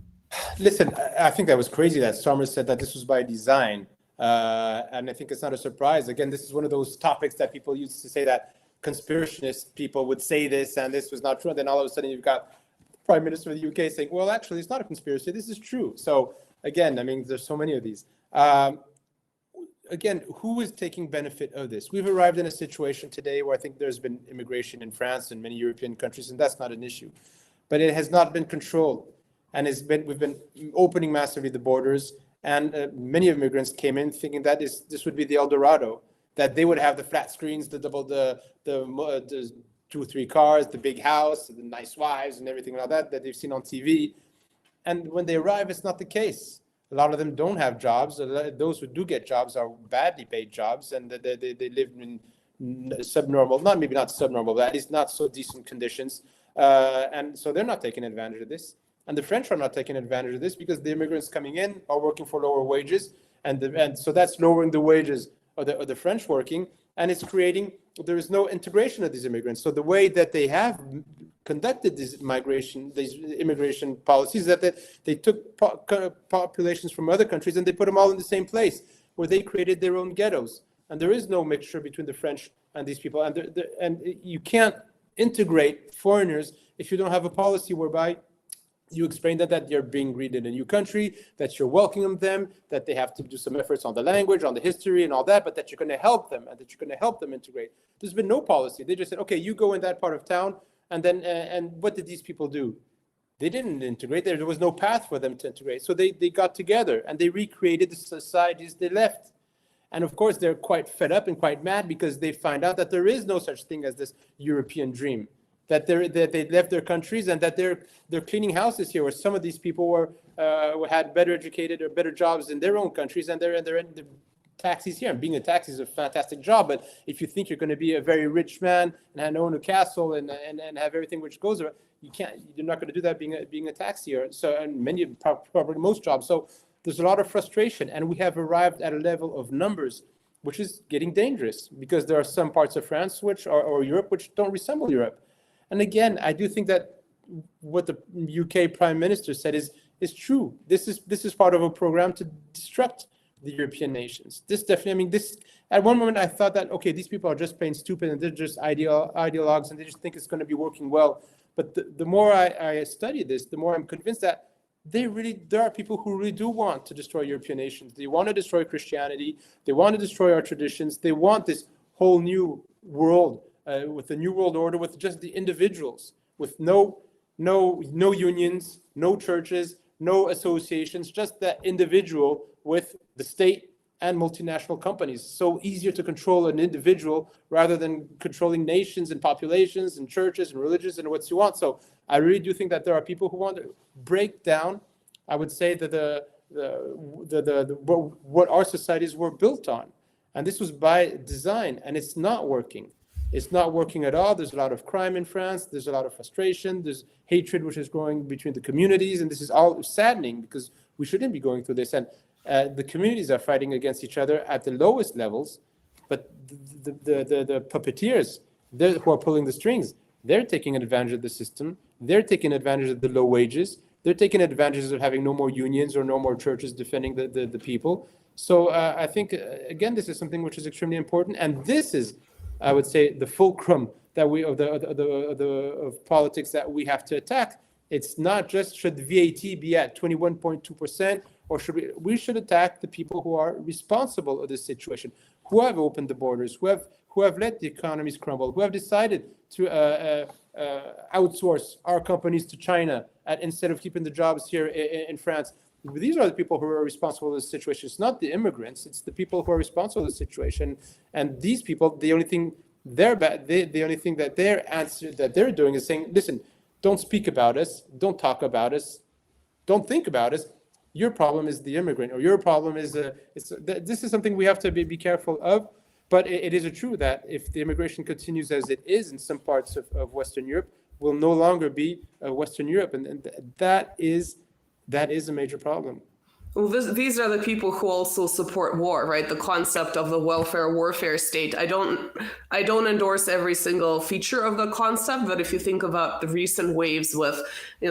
Listen, I think that was crazy that Starmer said that this was by design. And I think it's not a surprise. Again, this is one of those topics that people used to say that conspirationist people would say this and this was not true. And then all of a sudden you've got the Prime Minister of the UK saying, well, actually, it's not a conspiracy. This is true. So again, I mean, there's so many of these. Again, who is taking benefit of this? We've arrived in a situation today where I think there's been immigration in France and many European countries, and that's not an issue. But it has not been controlled. And we've been opening massively the borders, and many immigrants came in thinking that this would be the El Dorado, that they would have the flat screens, the 2 or 3 cars, the big house, the nice wives, and everything like that they've seen on TV. And when they arrive, it's not the case. A lot of them don't have jobs. Those who do get jobs are badly paid jobs, and they live in subnormal, maybe not subnormal, but at least not so decent conditions. And so they're not taking advantage of this. And the French are not taking advantage of this because the immigrants coming in are working for lower wages. And so that's lowering the wages of the French working. And it's creating, there is no integration of these immigrants. So the way that they have conducted these immigration policies, that they took populations from other countries and they put them all in the same place, where they created their own ghettos. And there is no mixture between the French and these people. And you can't integrate foreigners if you don't have a policy whereby you explain that you're being greeted in a new country, that you're welcoming them, that they have to do some efforts on the language, on the history and all that, but that you're going to help them and that you're going to help them integrate. There's been no policy. They just said, okay, you go in that part of town. And then, and what did these people do? They didn't integrate. There was no path for them to integrate. So they got together and they recreated the societies they left. And of course, they're quite fed up and quite mad because they find out that there is no such thing as this European dream, that they left their countries and that they're cleaning houses here, where some of these people had better educated or better jobs in their own countries, and they're in the taxis here. And being a taxi is a fantastic job, but if you think you're going to be a very rich man and own a castle and have everything which goes around, you're not going to do that being a taxier. So, and probably most jobs. So there's a lot of frustration, and we have arrived at a level of numbers which is getting dangerous, because there are some parts of France or Europe which don't resemble Europe. And again, I do think that what the UK Prime Minister said is true. This is part of a program to destruct the European nations. This definitely, I mean, this, at one moment I thought that, okay, these people are just plain stupid and they're just ideologues and they just think it's going to be working well. But the more I study this, the more I'm convinced that there are people who really do want to destroy European nations. They want to destroy Christianity. They want to destroy our traditions. They want this whole new world, with the new world order, with just the individuals, with no unions, no churches, no associations, just that individual with the state and multinational companies. So easier to control an individual rather than controlling nations and populations and churches and religions and what you want. So I really do think that there are people who want to break down, I would say, that what our societies were built on. And this was by design, and it's not working. It's not working at all. There's a lot of crime in France. There's a lot of frustration. There's hatred which is growing between the communities. And this is all saddening, because we shouldn't be going through this. And The communities are fighting against each other at the lowest levels, but the puppeteers, who are pulling the strings, they're taking advantage of the system. They're taking advantage of the low wages. They're taking advantage of having no more unions or no more churches defending the people. So I think, again, this is something which is extremely important. And this is, I would say, the fulcrum that of politics that we have to attack. It's not just should VAT be at 21.2%, or we should attack the people who are responsible of this situation, who have opened the borders, who have let the economies crumble, who have decided to outsource our companies to China instead of keeping the jobs here in France. These are the people who are responsible for this situation. It's not the immigrants; it's the people who are responsible for the situation. And these people, the only thing that they're doing is saying, "Listen, don't speak about us, don't talk about us, don't think about us. Your problem is the immigrant, or your problem is this is something we have to be careful of." But it is true that if the immigration continues as it is in some parts of Western Europe, will no longer be Western Europe, and that is a major problem. Well, these are the people who also support war, right? The concept of the welfare warfare state. I don't endorse every single feature of the concept, but if you think about the recent waves with,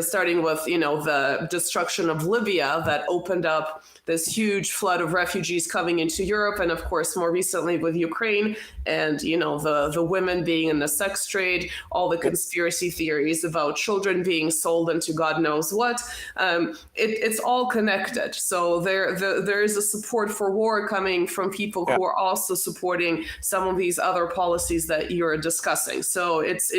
starting with, the destruction of Libya that opened up this huge flood of refugees coming into Europe, and of course more recently with Ukraine, and the women being in the sex trade, all the conspiracy theories about children being sold into God knows what. It's all connected. So there is a support for war coming from people who are also supporting some of these other policies that you're discussing. So it's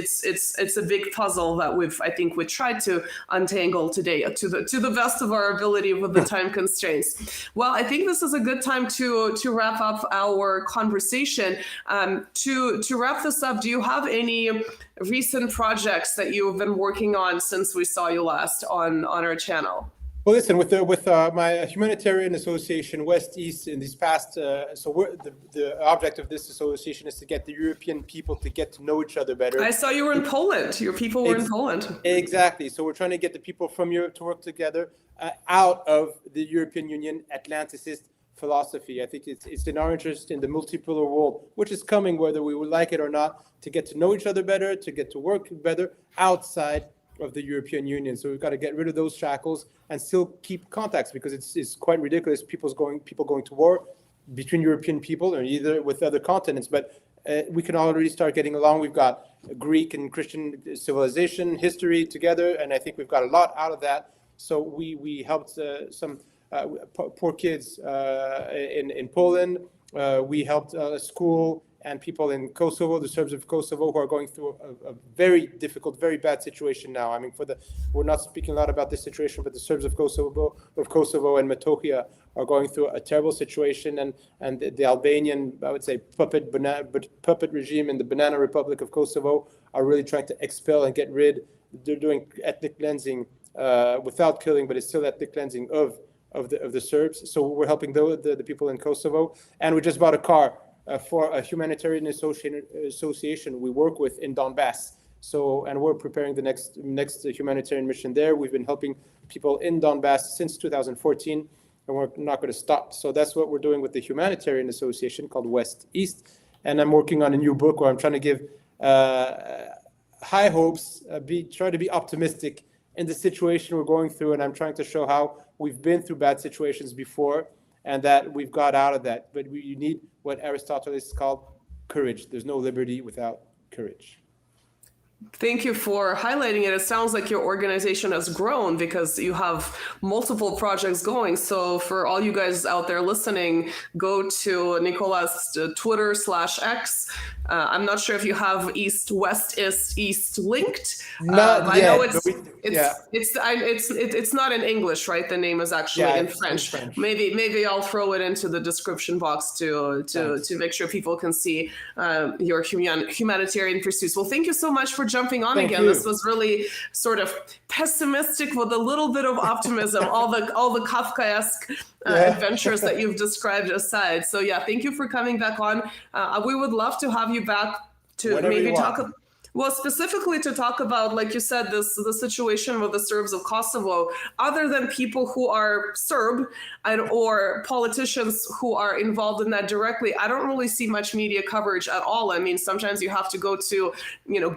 a big puzzle that I think we tried to untangle today to the best of our ability with the time constraints. Well, I think this is a good time to wrap up our conversation. To wrap this up, do you have any recent projects that you've been working on since we saw you last on our channel? Well, listen, with my humanitarian association, West East, in these past, the object of this association is to get the European people to get to know each other better. I saw you were in Poland. Your people were in Poland. Exactly. So we're trying to get the people from Europe to work together out of the European Union Atlanticist philosophy. I think it's in our interest in the multipolar world, which is coming, whether we would like it or not, to get to know each other better, to get to work better outside of the European Union. So we've got to get rid of those shackles and still keep contacts, because it's quite ridiculous people going to war between European people or either with other continents. But we can already start getting along. We've got Greek and Christian civilization history together, and I think we've got a lot out of that. So we helped some poor kids in Poland. We helped a school and people in Kosovo, the Serbs of Kosovo, who are going through a very difficult, very bad situation now. I mean, we're not speaking a lot about this situation, but the Serbs of Kosovo and Metohija are going through a terrible situation, and the Albanian, I would say, puppet regime in the Banana Republic of Kosovo are really trying to expel and get rid. They're doing ethnic cleansing without killing, but it's still ethnic cleansing of the Serbs. So we're helping the people in Kosovo, and we just bought a car for a humanitarian association we work with in Donbass. And we're preparing the next humanitarian mission there. We've been helping people in Donbass since 2014, and we're not going to stop. So that's what we're doing with the humanitarian association called West East. And I'm working on a new book where I'm trying to give high hopes, try to be optimistic in the situation we're going through. And I'm trying to show how we've been through bad situations before and that we've got out of that. But you need what Aristotle is called courage. There's no liberty without courage. Thank you for highlighting it. It sounds like your organization has grown because you have multiple projects going. So for all you guys out there listening, go to Nikola's Twitter/X. I'm not sure if you have West East linked. Not yet. I know it's not in English, right? The name is actually in French. Maybe I'll throw it into the description box to make sure people can see your humanitarian pursuits. Well, thank you so much for jumping on again. This was really sort of pessimistic with a little bit of optimism. all the Kafkaesque adventures that you've described aside. So thank you for coming back on. We would love to have you back to maybe talk. Well, specifically to talk about, like you said, the situation with the Serbs of Kosovo, other than people who are Serb or politicians who are involved in that directly, I don't really see much media coverage at all. I mean, sometimes you have to go to,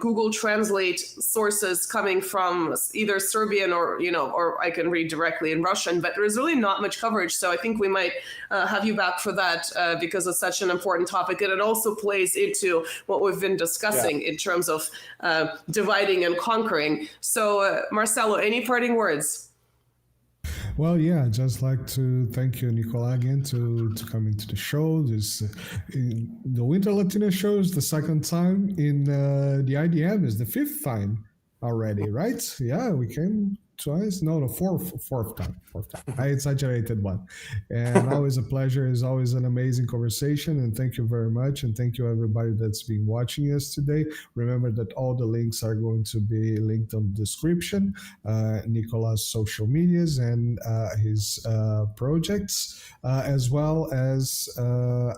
Google Translate sources coming from either Serbian or I can read directly in Russian, but there's really not much coverage. So I think we might have you back for that because it's such an important topic. And it also plays into what we've been discussing in terms of dividing and conquering. So, Marcelo, any parting words? Well, yeah, I'd just like to thank you, Nikola, again, to coming to the show. This the Winter Latina show is the second time. In the IDM is the fifth time already, right? Yeah, we came twice. No, the fourth time. I exaggerated one. And always a pleasure. It's always an amazing conversation. And thank you very much. And thank you everybody that's been watching us today. Remember that all the links are going to be linked on the description. Nicola's social medias and his projects, as well as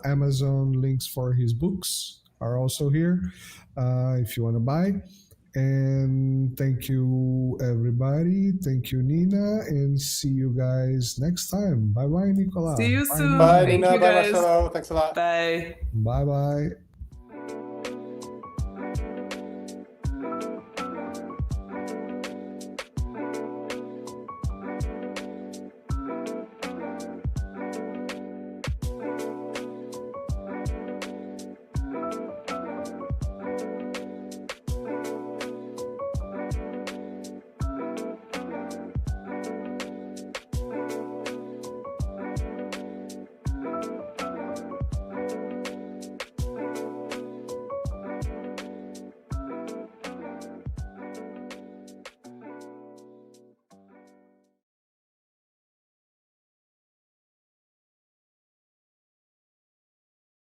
Amazon links for his books are also here if you want to buy. And thank you, everybody. Thank you, Nina, and see you guys next time. Bye-bye, Nikola. See you soon. Bye, Thank Nina. you, Bye, guys. Marcelo. Thanks a lot. Bye. Bye-bye.